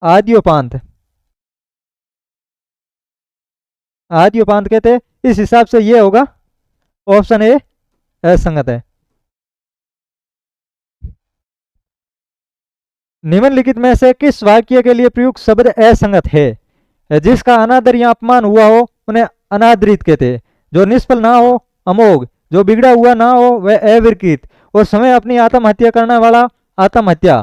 आद्योपांत। आद्योपांत कहते हैं। इस हिसाब से ये होगा ऑप्शन ए असंगत है। निम्नलिखित में से किस वाक्य के लिए प्रयुक्त शब्द असंगत है? जिसका अनादर या अपमान हुआ हो उन्हें अनादरित कहते हैं। जो निष्फल ना हो अमोघ, जो बिगड़ा हुआ ना हो वह अविकृत, और समय अपनी आत्महत्या करने वाला आत्महत्या।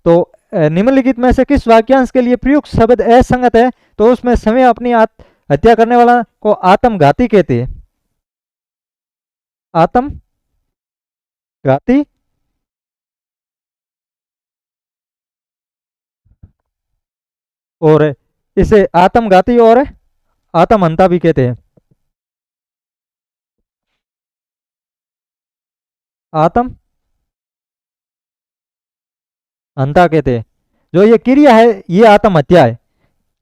तो निम्नलिखित में से किस वाक्यांश के लिए प्रयुक्त शब्द असंगत है? तो उसमें समय अपनी हत्या करने वाला को आत्मघाती कहते हैं। आत्मघाती और इसे आत्मघाती और आत्महंता भी कहते हैं। आत्म हंता कहते हैं। जो ये क्रिया है ये आत्महत्या है,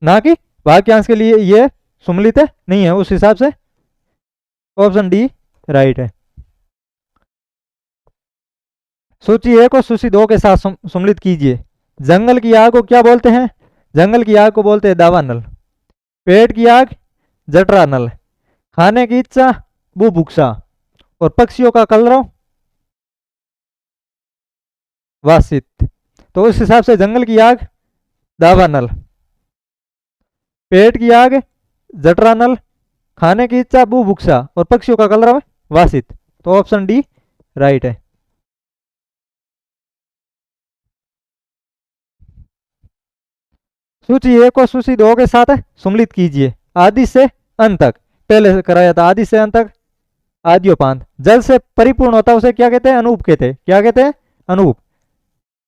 ना कि वाक्यांश के लिए ये सुमलित नहीं है। उस हिसाब से ऑप्शन डी राइट है। सूची 1 और सूची 2 के साथ सुमलित कीजिए। जंगल की आग को क्या बोलते हैं? जंगल की आग को बोलते हैं दावानल। पेट की आग जठरा नल। खाने की इच्छा बुभुक्षा, और पक्षियों का कलरव वासित। तो उस हिसाब से जंगल की आग दावानल, पेट की आग जठरा नल, खाने की इच्छा बुभुक्षा, और पक्षियों का कलरव वासित। तो ऑप्शन डी राइट है। सूची 1 और सूची 2 के साथ सुमलित कीजिए। आदि से अंत तक, पहले कराया था आदि से अंत तक आद्योपांत। जल से परिपूर्ण होता है उसे क्या कहते हैं? अनूप कहते हैं। क्या कहते हैं? अनूप।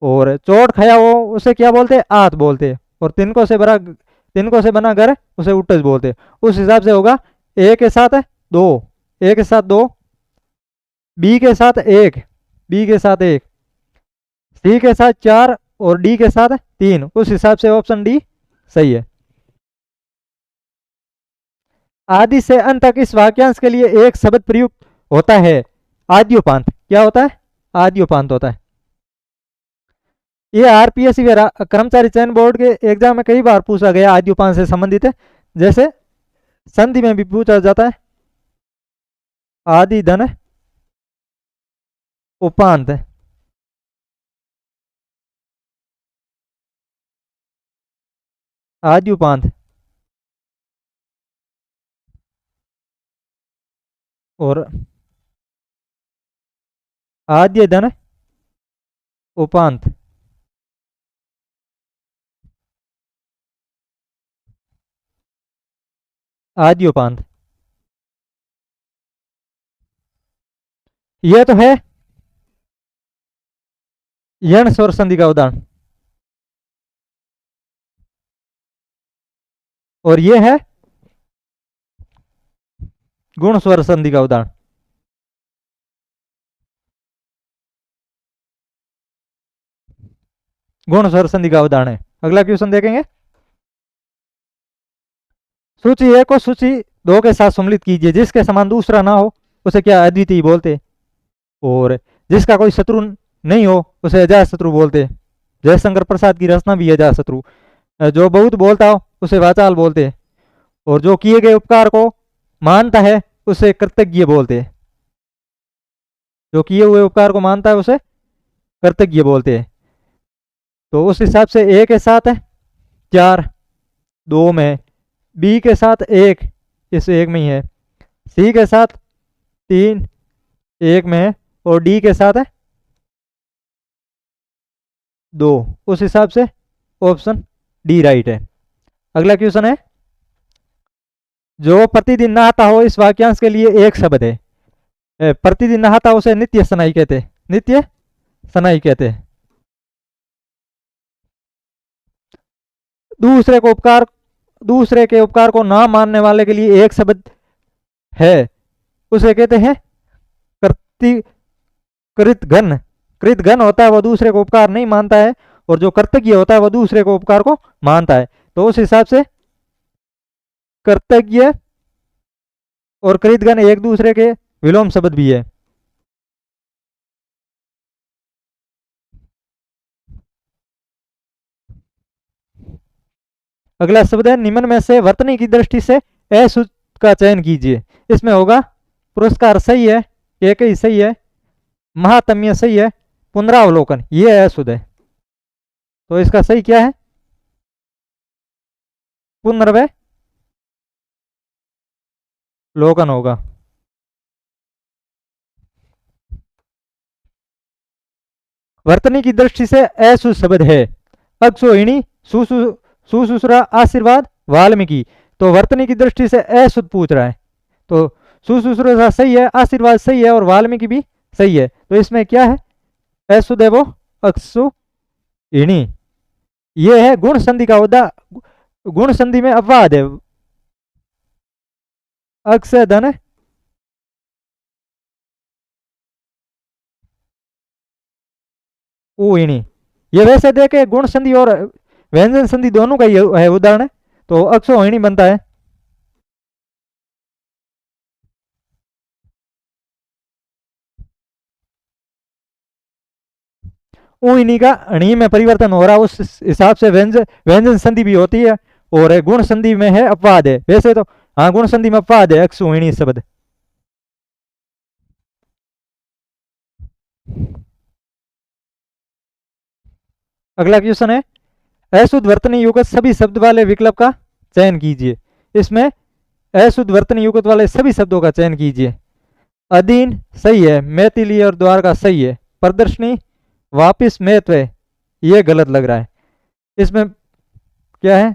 और चोट खाया हो उसे क्या बोलते हैं? आत बोलते हैं। और तिनकों से बना घर उसे उट्टज बोलते हैं। उस हिसाब से होगा ए के साथ 2, ए के साथ 2, बी के साथ 1, बी के साथ 1, सी के साथ 4 और डी के साथ 3। उस हिसाब से ऑप्शन डी सही है। आदि से अंत तक इस वाक्यांश के लिए एक शब्द प्रयुक्त होता है आद्योपांत। क्या होता है? आद्योपांत होता है। ये आरपीएससी कर्मचारी चयन बोर्ड के एग्जाम में कई बार पूछा गया आद्योपांत से संबंधित है। जैसे संधि में भी पूछा जाता है आदि धन उपांत। आद्योपांत और आद्य धन उपांत। आद्योपांत यह तो है यण स्वर संधि का उदाहरण, और यह है गुण स्वर संधि का उदाहरण। गुण स्वर संधि का उदाहरण है। अगला क्वेश्चन देखेंगे। सूची 1 को सूची 2 के साथ सम्मिलित कीजिए। जिसके समान दूसरा ना हो उसे क्या अद्वितीय बोलते? और जिसका कोई शत्रु नहीं हो उसे अजात शत्रु बोलते। जयशंकर प्रसाद की रचना भी अजात शत्रु। जो बहुत बोलता हो उसे वाचाल बोलते। और जो किए गए उपकार को मानता है उसे कृतज्ञ बोलते। जो किए हुए उपकार को मानता है उसे कृतज्ञ बोलते हैं। तो उस हिसाब से ए के साथ है 4 2 में, बी के साथ 1 इस 1 में ही है, सी के साथ 3 1 में है, और डी के साथ है 2। उस हिसाब से ऑप्शन डी राइट है। अगला क्वेश्चन है, जो प्रतिदिन नहाता हो इस वाक्यांश के लिए एक शब्द है। प्रतिदिन नहाता हो उसे नित्य स्नायी कहते हैं, नित्य स्नायी कहते हैं। दूसरे के उपकार को ना मानने वाले के लिए एक शब्द है, उसे कहते हैं कृति कृतघ्न। कृतघ्न होता है वो दूसरे को उपकार नहीं मानता है, और जो कृतज्ञ होता है वो दूसरे को उपकार को मानता है। तो उस हिसाब से कृतज्ञ और कृतघ्न एक दूसरे के विलोम शब्द भी है। अगला शब्द है, निम्न में से वर्तनी की दृष्टि से अशुद्ध का चयन कीजिए। इसमें होगा पुरस्कार सही है, एक ही सही है, महात्म्य सही है, पुनरावलोकन ये अशुद्ध है। तो इसका सही क्या है? पुनर्वलोकन होगा। वर्तनी की दृष्टि से अशुद्ध शब्द है अक्षोहिणी, सुसुसुरा, आशीर्वाद, वाल्मीकि। तो वर्तनी की दृष्टि से अशुद्ध पूछ रहा है, तो सुसुसुरा सही है, आशीर्वाद सही है, और वाल्मीकि भी सही है। तो इसमें क्या है? अशुद्ध है वो अक्षुहिणी। ये है गुण संधि का गुण संधि में अपवाद है, अक्ष धन ऊहिणी। ये वैसे देखे गुण संधि और व्यंजन संधि दोनों का ये है उदाहरण, तो अक्षोहिणी बनता है। ऊहिणी का णी में परिवर्तन हो रहा, उस हिसाब से व्यंजन संधि भी होती है, और गुण संधि में है अपवाद है। वैसे तो हाँ, गुण संधि में अपवाद है अक्षोहिणी शब्द। अगला क्वेश्चन है, अशुद्ध वर्तनी युगत सभी शब्द वाले विकल्प का चयन कीजिए। इसमें अशुद्ध वर्तनी युगत वाले सभी शब्दों का चयन कीजिए। अधीन सही है, मैथिली और द्वारका सही है, प्रदर्शनी, वापिस, महत्व ये गलत लग रहा है। इसमें क्या है?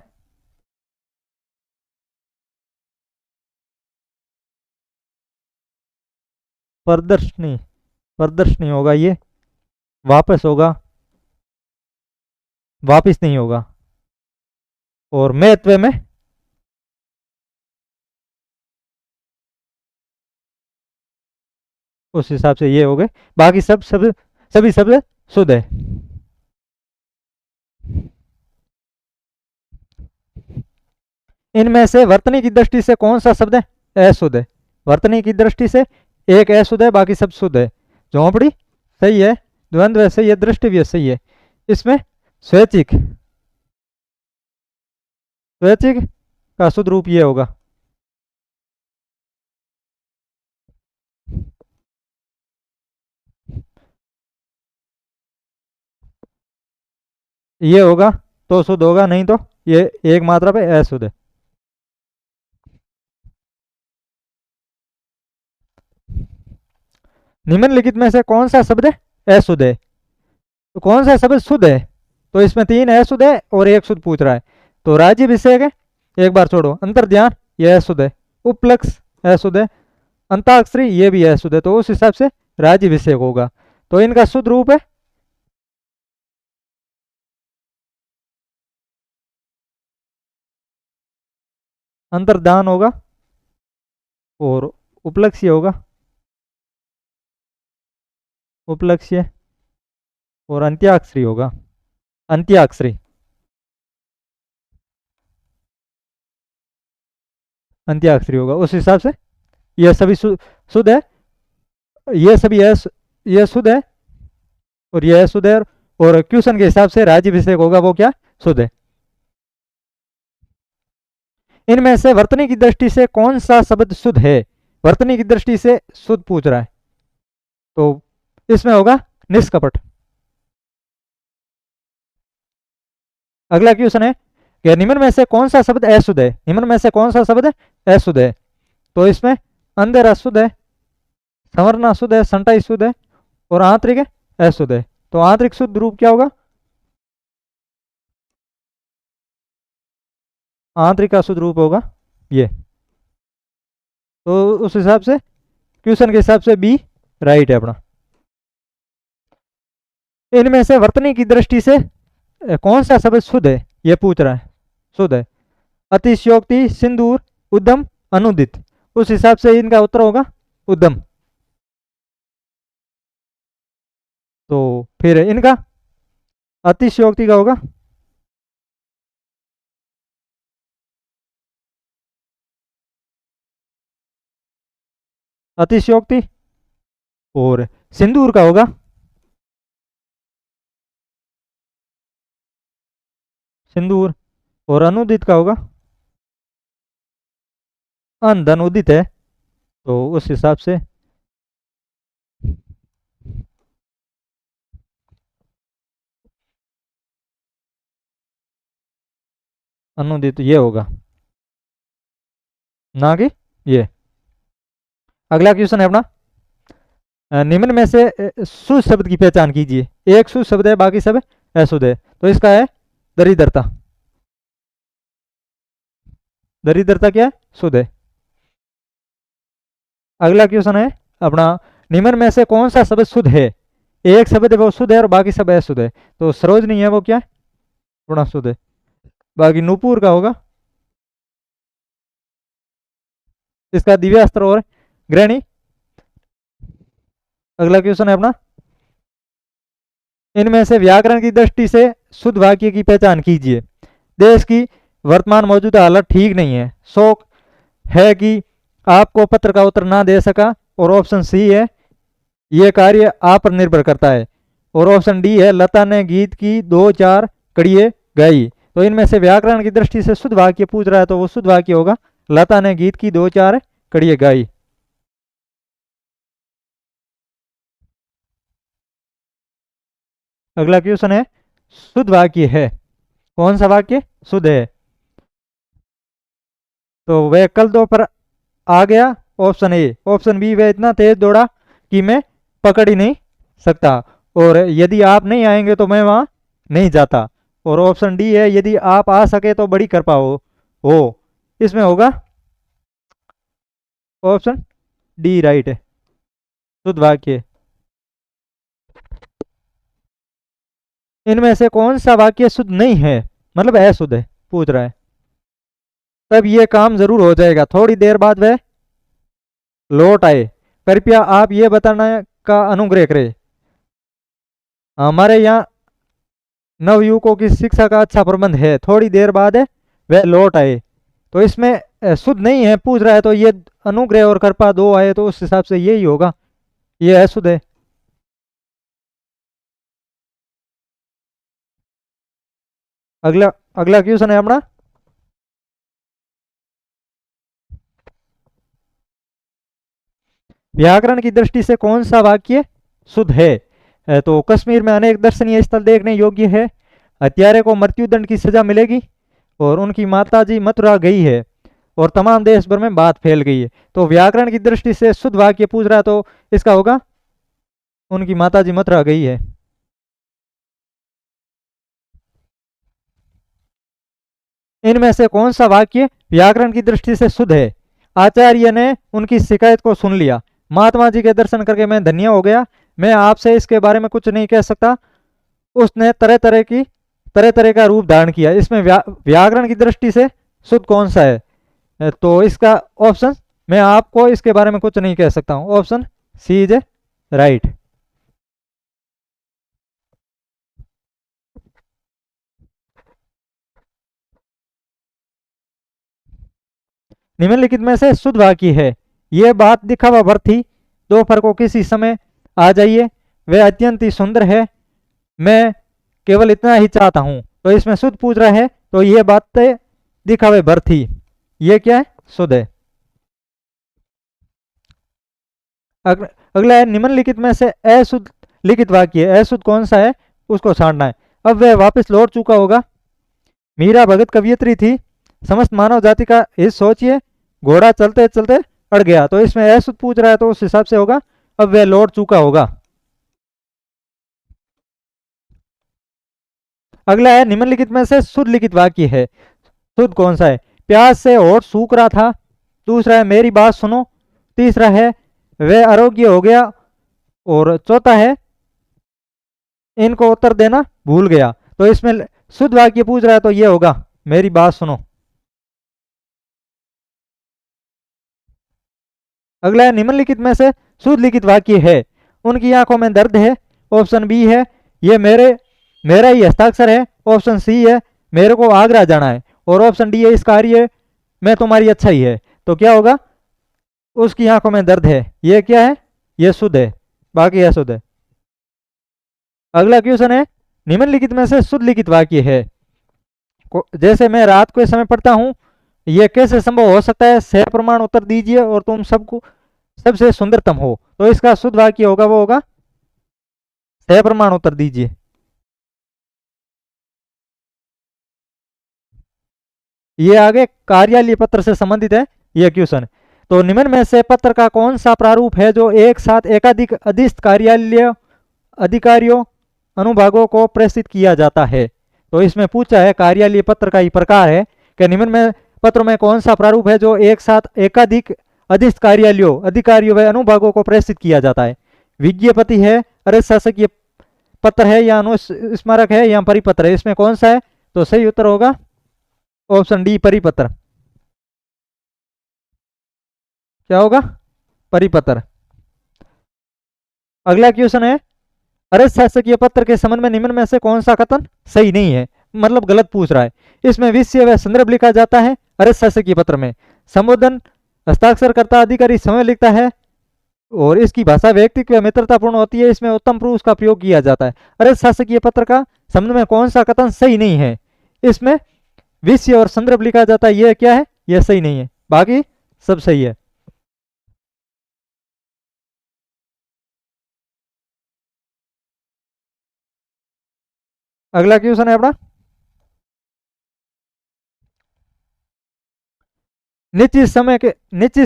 प्रदर्शनी, प्रदर्शनी होगा ये, वापस होगा, वापिस नहीं होगा, और महत्व में उस हिसाब से ये हो गए। बाकी सभी शब्द शुद्ध है। इनमें से वर्तनी की दृष्टि से कौन सा शब्द है अशुद्ध है? वर्तनी की दृष्टि से एक अशुद्ध है, बाकी सब शुद्ध है। झोंपड़ी सही है, द्वंद्व सही है, दृष्टि भी सही है। इसमें स्वैच्छिक, स्वैच्छिक का शुद्ध रूप ये होगा। ये होगा तो शुद्ध होगा, नहीं तो ये एक मात्रा पे अशुद्ध है। निम्नलिखित में से कौन सा शब्द अशुद्ध है? तो कौन सा शब्द शुद्ध है? तो इसमें 3 अशुद्ध है और 1 शुद्ध पूछ रहा है। तो राज्याभिषेक है, एक बार छोड़ो, अंतर्ध्यान ये अशुद्ध है, उपलक्ष अशुद्ध है, अंताक्षरी ये भी अशुद्ध है। तो उस हिसाब से राज्याभिषेक होगा। तो इनका शुद्ध रूप है अंतर्धान होगा, और उपलक्ष्य होगा, उपलक्ष्य, और अंत्याक्षरी होगा, अंत्याक्षरी, अंत्याक्षरी होगा। उस हिसाब से यह सभी शुद्ध है, ये सभी ये शुद्ध है, और यह शुद्ध है, और क्वेश्चन के हिसाब से राज्याभिषेक होगा वो क्या? शुद्ध है। इनमें से वर्तनी की दृष्टि से कौन सा शब्द शुद्ध है? वर्तनी की दृष्टि से शुद्ध पूछ रहा है, तो इसमें होगा निष्कपट। अगला क्वेश्चन है कि निम्न में से कौन सा शब्द अशुद्ध है? निम्न में से कौन सा शब्द अशुद्ध है? तो इसमें अंदर अशुद्ध है, संवर्ण अशुद्ध है, संटा शुद्ध है और आंतरिक अशुद्ध है। तो आंतरिक शुद्ध रूप क्या होगा? आंतरिक अशुद्ध रूप होगा ये। तो उस हिसाब से क्वेश्चन के हिसाब से बी राइट है अपना। इनमें से वर्तनी की दृष्टि से कौन सा शब्द शुद्ध है? ये पूछ रहा है। शुद्ध है अतिशयोक्ति, सिंदूर, उद्यम, अनुदित। उस हिसाब से इनका उत्तर होगा उद्यम। तो फिर इनका अतिशयोक्ति का होगा अतिशयोक्ति, और सिंदूर का होगा सिंदूर, और अनुदित का होगा अनधन उदित है। तो उस हिसाब से अनुदित ये होगा, ना कि ये। अगला क्वेश्चन है अपना, निम्न में से शुद्ध शब्द की पहचान कीजिए। एक शुद्ध शब्द है, बाकी सब अशुद्ध है। तो इसका है दरिद्रता। दरिद्रता क्या है? शुद्ध है। अगला क्वेश्चन है अपना, निम्न में से कौन सा शब्द शुद्ध है? एक शब्द है वो शुद्ध है और बाकी सब अशुद्ध है। तो सरोजनी है वो क्या है? पूर्ण शुद्ध है। बाकी नूपुर का होगा इसका दिव्यास्त्र और ग्रहणी। अगला क्वेश्चन है अपना, इनमें से व्याकरण की दृष्टि से शुद्ध वाक्य की पहचान कीजिए। देश की वर्तमान मौजूदा हालत ठीक नहीं है। शोक है कि आपको पत्र का उत्तर ना दे सका। और ऑप्शन सी है यह कार्य आप पर निर्भर करता है। और ऑप्शन डी है लता ने गीत की 2-4 कड़िए गाई। तो इनमें से व्याकरण की दृष्टि से शुद्ध वाक्य पूछ रहा है, तो वो शुद्ध वाक्य होगा लता ने गीत की 2-4 कड़िए गाई। अगला क्वेश्चन है, शुद्ध वाक्य है कौन सा वाक्य शुद्ध है? तो वह कल दोपहर आ गया, ऑप्शन ए। ऑप्शन बी, वह इतना तेज दौड़ा कि मैं पकड़ ही नहीं सकता। और यदि आप नहीं आएंगे तो मैं वहां नहीं जाता। और ऑप्शन डी है, यदि आप आ सके तो बड़ी कृपा हो। इसमें होगा ऑप्शन डी राइट है, शुद्ध वाक्य। इनमें से कौन सा वाक्य शुद्ध नहीं है, मतलब अशुद्ध है पूछ रहा है। तब ये काम जरूर हो जाएगा। थोड़ी देर बाद वह लौट आए, कृपया आप ये बताने का अनुग्रह करें। हमारे यहाँ नवयुवकों की शिक्षा का अच्छा प्रबंध है। थोड़ी देर बाद वह लौट आए। तो इसमें शुद्ध नहीं है पूछ रहा है, तो ये अनुग्रह और कृपा दो आए, तो उस हिसाब से यही होगा, ये अशुद्ध है। अगला अगला क्वेश्चन है अपना, व्याकरण की दृष्टि से कौन सा वाक्य शुद्ध है? तो कश्मीर में अनेक दर्शनीय स्थल देखने योग्य है। हत्यारे को मृत्युदंड की सजा मिलेगी। और उनकी माताजी मथुरा गई है। और तमाम देश भर में बात फैल गई है। तो व्याकरण की दृष्टि से शुद्ध वाक्य पूछ रहा है, तो इसका होगा उनकी माताजी मथुरा गई है। इनमें से कौन सा वाक्य व्याकरण की दृष्टि से शुद्ध है? आचार्य ने उनकी शिकायत को सुन लिया। महात्मा जी के दर्शन करके मैं धन्य हो गया। मैं आपसे इसके बारे में कुछ नहीं कह सकता। उसने तरह तरह का रूप धारण किया। इसमें व्याकरण की दृष्टि से शुद्ध कौन सा है? तो इसका ऑप्शन, मैं आपको इसके बारे में कुछ नहीं कह सकता हूं। Option C is right. निम्नलिखित में से शुद्ध वाक्य है, यह बात दिखावा भर थी। दोपहर को किसी समय आ जाइए, वह अत्यंत ही सुंदर है। मैं केवल इतना ही चाहता हूं। तो इसमें शुद्ध पूछ रहा है, तो यह बात दिखावे भर थी, यह क्या है? शुद्ध है। अगला है, निम्नलिखित में से अशुद्ध लिखित वाक्य है, अशुद्ध कौन सा है उसको छांटना है। अब वह वापस लौट चुका होगा। मीरा भगत कवियत्री थी, समस्त मानव जाति का हित सोचिए, घोड़ा चलते चलते अड़ गया, तो इसमें अशुद्ध पूछ रहा है तो उस हिसाब से होगा अब वह लौट चुका होगा। अगला है निम्नलिखित में से शुद्ध लिखित वाक्य है, शुद्ध कौन सा है? प्यास से होठ सूख रहा था, दूसरा है मेरी बात सुनो, तीसरा है वह आरोग्य हो गया, और चौथा है इनको उत्तर देना भूल गया। तो इसमें शुद्ध वाक्य पूछ रहा है तो ये होगा मेरी बात सुनो। अगला है निम्नलिखित में से शुद्ध लिखित वाक्य है, उनकी आंखों में दर्द है, ऑप्शन बी है ये मेरा ही हस्ताक्षर है, ऑप्शन सी है मेरे को आगरा जाना है, और ऑप्शन डी है इस कार्य में तुम्हारी अच्छा ही है। तो क्या होगा? उसकी आंखों में दर्द है, ये क्या है? ये शुद्ध है, बाकी अशुद्ध है। अगला क्वेश्चन है निम्नलिखित में से शुद्ध लिखित वाक्य है, जैसे मैं रात के समय पढ़ता हूं, यह कैसे संभव हो सकता है? सह प्रमाण उत्तर दीजिए और तुम सबको सबसे सुंदरतम हो। तो इसका शुद्ध वाक्य होगा वो होगा सह प्रमाण उत्तर दीजिए। ये आगे कार्यालय पत्र से संबंधित है यह क्वेश्चन। तो निम्न में से पत्र का कौन सा प्रारूप है जो एक साथ एकाधिक अधीनस्थ कार्यालय अधिकारियों अनुभागों को प्रेषित किया जाता है? तो इसमें पूछा है कार्यालय पत्र का ही प्रकार है कि निम्न में पत्र में कौन सा प्रारूप है जो एक साथ एकाधिक अधीनस्थ कार्यालयों अधिकारियों व अनुभागों को प्रेषित किया जाता है? विज्ञप्ति है, अरे शासकीय पत्र है, या अनुस्मारक है, या परिपत्र है? इसमें कौन सा है? तो सही उत्तर होगा ऑप्शन डी परिपत्र। क्या होगा? परिपत्र। अगला क्वेश्चन है अरे शासकीय पत्र के संबंध में निम्न में से कौन सा कथन सही नहीं है, मतलब गलत पूछ रहा है। इसमें विषय व संदर्भ लिखा जाता है अरे शासकीय पत्र में, संबोधन हस्ताक्षरकर्ता अधिकारी समय लिखता है, और इसकी भाषा व्यक्तित्व व मित्रतापूर्ण होती है, इसमें उत्तम पुरुष का प्रयोग किया जाता है। अरे शासकीय पत्र का संबंध में कौन सा कथन सही नहीं है? इसमें विषय और संदर्भ लिखा जाता है, यह क्या है? यह सही नहीं है, बाकी सब सही है। अगला क्वेश्चन है अपना निश्चित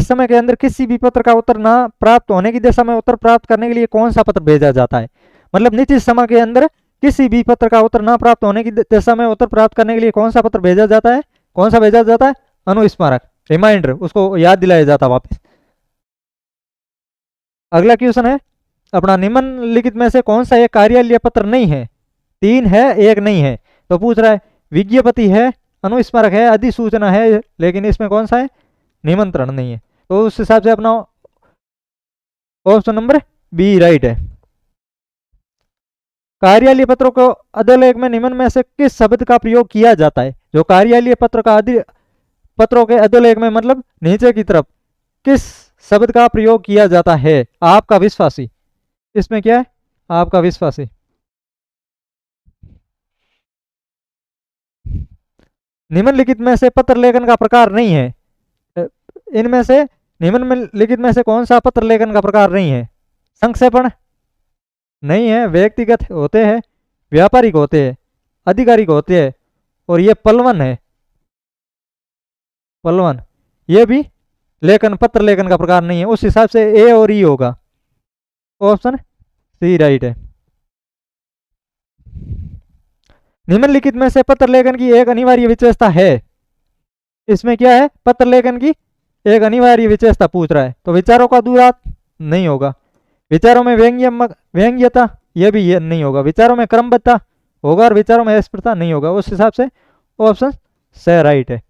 समय के अंदर किसी भी पत्र का उत्तर ना प्राप्त होने की दशा में उत्तर प्राप्त करने के लिए कौन सा पत्र भेजा जाता है? मतलब निश्चित समय के अंदर किसी भी पत्र का उत्तर ना प्राप्त होने की दशा में उत्तर प्राप्त करने के लिए कौन सा पत्र भेजा जाता है? कौन सा भेजा जाता है? अनुस्मारक, रिमाइंडर, उसको याद दिलाया जाता वापस। अगला क्वेश्चन है अपना निम्नलिखित में से कौन सा एक कार्यालय पत्र नहीं है? तीन है एक नहीं है। तो पूछ रहा है विज्ञप्ति है, अनुस्मारक है, अधिसूचना है, लेकिन इसमें कौन सा है? निमंत्रण नहीं है। तो उस हिसाब से अपना ऑप्शन नंबर बी राइट है। कार्यालय पत्रों को अधोलेख में निम्न में से किस शब्द का प्रयोग किया जाता है? जो कार्यालय पत्र का पत्रों के अधोलेख में मतलब नीचे की तरफ किस शब्द का प्रयोग किया जाता है? आपका विश्वासी। इसमें क्या है? आपका विश्वासी। निम्नलिखित में से पत्र लेखन का प्रकार नहीं है, इनमें से निम्नलिखित में से कौन सा पत्र लेखन का प्रकार नहीं है? संक्षेपण नहीं है, व्यक्तिगत होते हैं, व्यापारिक होते हैं, आधिकारिक होते हैं, और ये पलवन है, पलवन, ये भी पत्र लेखन का प्रकार नहीं है। उस हिसाब से ए और ई होगा, ऑप्शन सी राइट है। निम्नलिखित में से पत्र लेखन की एक अनिवार्य विशेषता है, इसमें क्या है? पत्र लेखन की एक अनिवार्य विशेषता पूछ रहा है। तो विचारों का दूरात नहीं होगा, विचारों में व्यंग्यता यह भी ये नहीं होगा, विचारों में क्रमबद्धता होगा, और विचारों में स्पष्टता नहीं होगा। उस हिसाब से ऑप्शन से राइट है।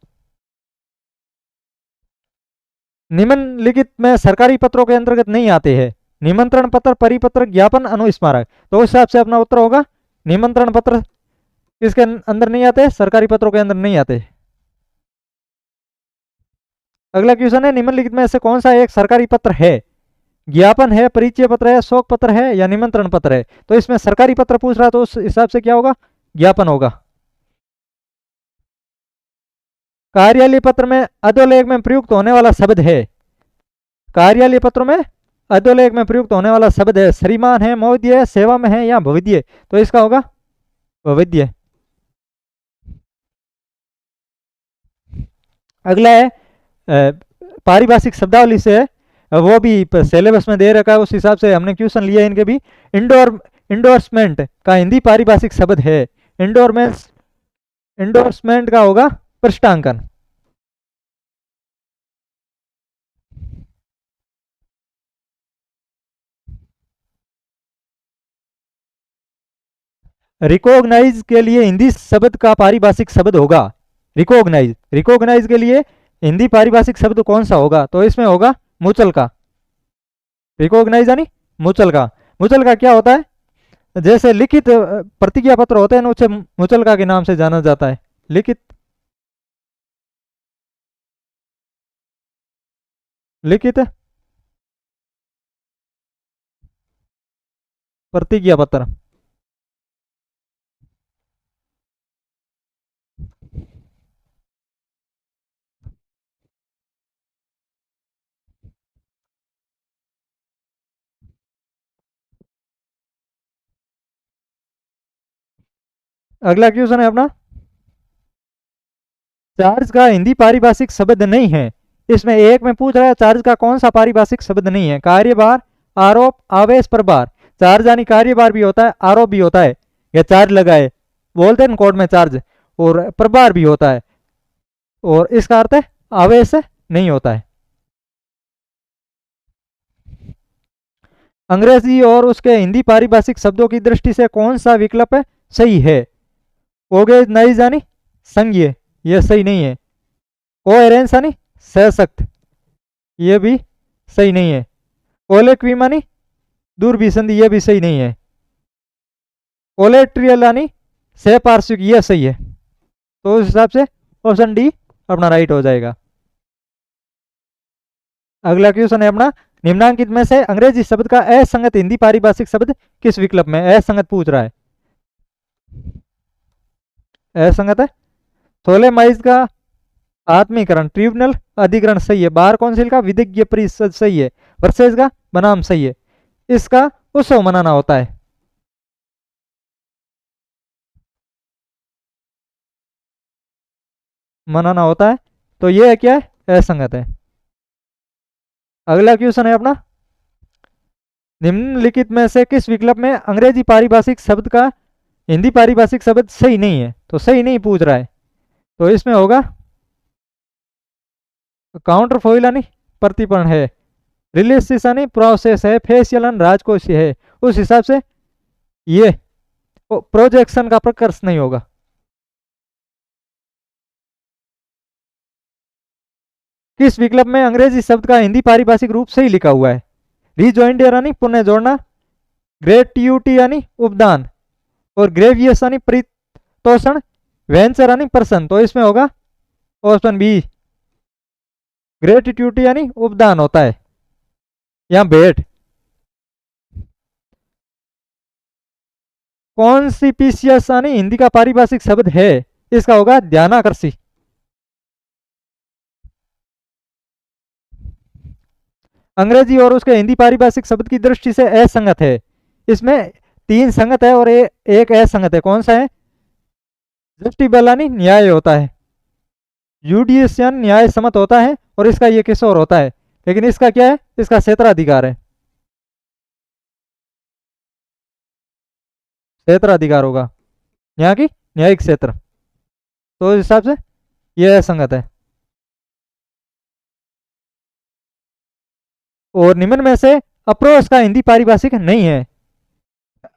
निम्नलिखित में सरकारी पत्रों के अंतर्गत नहीं आते हैं, निमंत्रण पत्र, परिपत्र, ज्ञापन, अनुस्मारक। तो उस हिसाब से अपना उत्तर होगा निमंत्रण पत्र किसके अंदर नहीं आते? सरकारी पत्रों के अंदर नहीं आते। अगला क्वेश्चन है निम्नलिखित में से कौन सा एक सरकारी पत्र है? ज्ञापन है, परिचय पत्र है, शोक पत्र है, या निमंत्रण पत्र है? तो इसमें सरकारी पत्र पूछ रहा है तो उस हिसाब से क्या होगा? ज्ञापन होगा। कार्यालय पत्र में अधोलेख में प्रयुक्त होने वाला शब्द है, कार्यालय पत्र में अधोलेख में प्रयुक्त होने वाला शब्द है श्रीमान है, महोदय है, सेवा में है या भविद्य, तो इसका होगा भविद्य। अगला है पारिभाषिक शब्दावली से है, वो भी सिलेबस में दे रखा है, उस हिसाब से हमने क्वेश्चन लिया इनके भी। इंडोर्समेंट का हिंदी पारिभाषिक शब्द है, इंडोर्समेंट का होगा पृष्ठांकन। रिकॉग्नाइज के लिए हिंदी शब्द का पारिभाषिक शब्द होगा रिकॉग्नाइज। रिकॉग्नाइज के लिए हिंदी पारिभाषिक शब्द कौन सा होगा, तो इसमें होगा मुचल का। रिकॉग्नाइज यानी मुचल का। मुचल का क्या होता है, जैसे लिखित प्रतिज्ञा पत्र होते हैं ना, उसे मुचलका के नाम से जाना जाता है। लिखित लिखित प्रतिज्ञा पत्र। अगला क्वेश्चन है अपना, चार्ज का हिंदी पारिभाषिक शब्द नहीं है। इसमें एक में पूछ रहा है चार्ज का कौन सा पारिभाषिक शब्द नहीं है। कार्यभार, आरोप, आवेश, प्रभार। चार्ज यानी कार्यभार भी होता है, आरोप भी होता है, या चार्ज लगाए बोलते हैं कोर्ट में चार्ज, और प्रभार भी होता है, और इसका अर्थ है आवेश नहीं होता है। अंग्रेजी और उसके हिंदी पारिभाषिक शब्दों की दृष्टि से कौन सा विकल्प सही है। ऑर्गेनाइज यानी संघीय, यह सही नहीं है। कोहेरेंस यानी सशक्त, यह भी सही नहीं है। कोलेक्विम यानी दूरभिसंधि, यह भी सही नहीं है। कोलेट्रियल यानी सहपार्श्विक, यह सही है। तो उस हिसाब से ऑप्शन डी अपना राइट हो जाएगा। अगला क्वेश्चन है अपना, निम्नांकित में से अंग्रेजी शब्द का असंगत हिंदी पारिभाषिक शब्द किस विकल्प में। असंगत पूछ रहा है, असंगत है। थोलेमाइज का आत्मीकरण, ट्रिब्यूनल, अधिकरण सही है। बार काउंसिल का विधिज्ञ परिषद सही है। वर्सेज का बनाम सही है। इसका उत्सव मनाना होता है। मनाना होता है, तो यह क्या है, असंगत है। अगला क्वेश्चन है अपना, निम्नलिखित में से किस विकल्प में अंग्रेजी पारिभाषिक शब्द का हिंदी पारिभाषिक शब्द सही नहीं है। तो सही नहीं पूछ रहा है, तो इसमें होगा काउंटर फॉइल यानी प्रतिपर्ण है, रिलेसिस यानी प्रोसेस है, फेसियल यानी राजकोषीय है। उस हिसाब से ये प्रोजेक्शन का प्रकर्ष नहीं होगा। किस विकल्प में अंग्रेजी शब्द का हिंदी पारिभाषिक रूप सही लिखा हुआ है। रिजॉइंडर यानी पुनः जोड़ना, ग्रेट्यूटी यानी उपदान, और ग्रेवियस यानी परितोषण, वेंचर यानी प्रसन्न। तो इसमें होगा ऑप्शन बी, ग्रेटिट्यूटी यानी उपदान होता है, या भेंट। कॉन्सिपिशियस यानी हिंदी का पारिभाषिक शब्द है, इसका होगा ध्यानाकर्षी। अंग्रेजी और उसके हिंदी पारिभाषिक शब्द की दृष्टि से असंगत है। इसमें 3 संगत है और एक असंगत है। कौन सा है, जस्टिबल यानी न्याय होता है, जुडिशियन न्याय सम्मत होता है, और इसका ये किशोर होता है। लेकिन इसका क्या है, इसका क्षेत्राधिकार है, क्षेत्राधिकार होगा यहाँ की न्यायिक क्षेत्र। तो इस हिसाब से यह असंगत है। और निम्न में से अप्रोच का हिंदी पारिभाषिक नहीं है।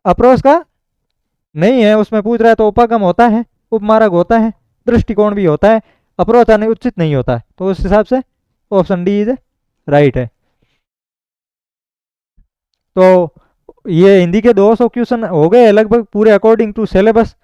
अप्रोच का नहीं है, उसमें पूछ रहा है, तो उपागम होता है, उपमार्ग होता है, दृष्टिकोण भी होता है, अप्रोच आने उचित नहीं होता है। तो उस हिसाब से ऑप्शन डी इज राइट है। तो ये हिंदी के 200 क्वेश्चन हो गए लगभग पूरे अकॉर्डिंग टू सिलेबस।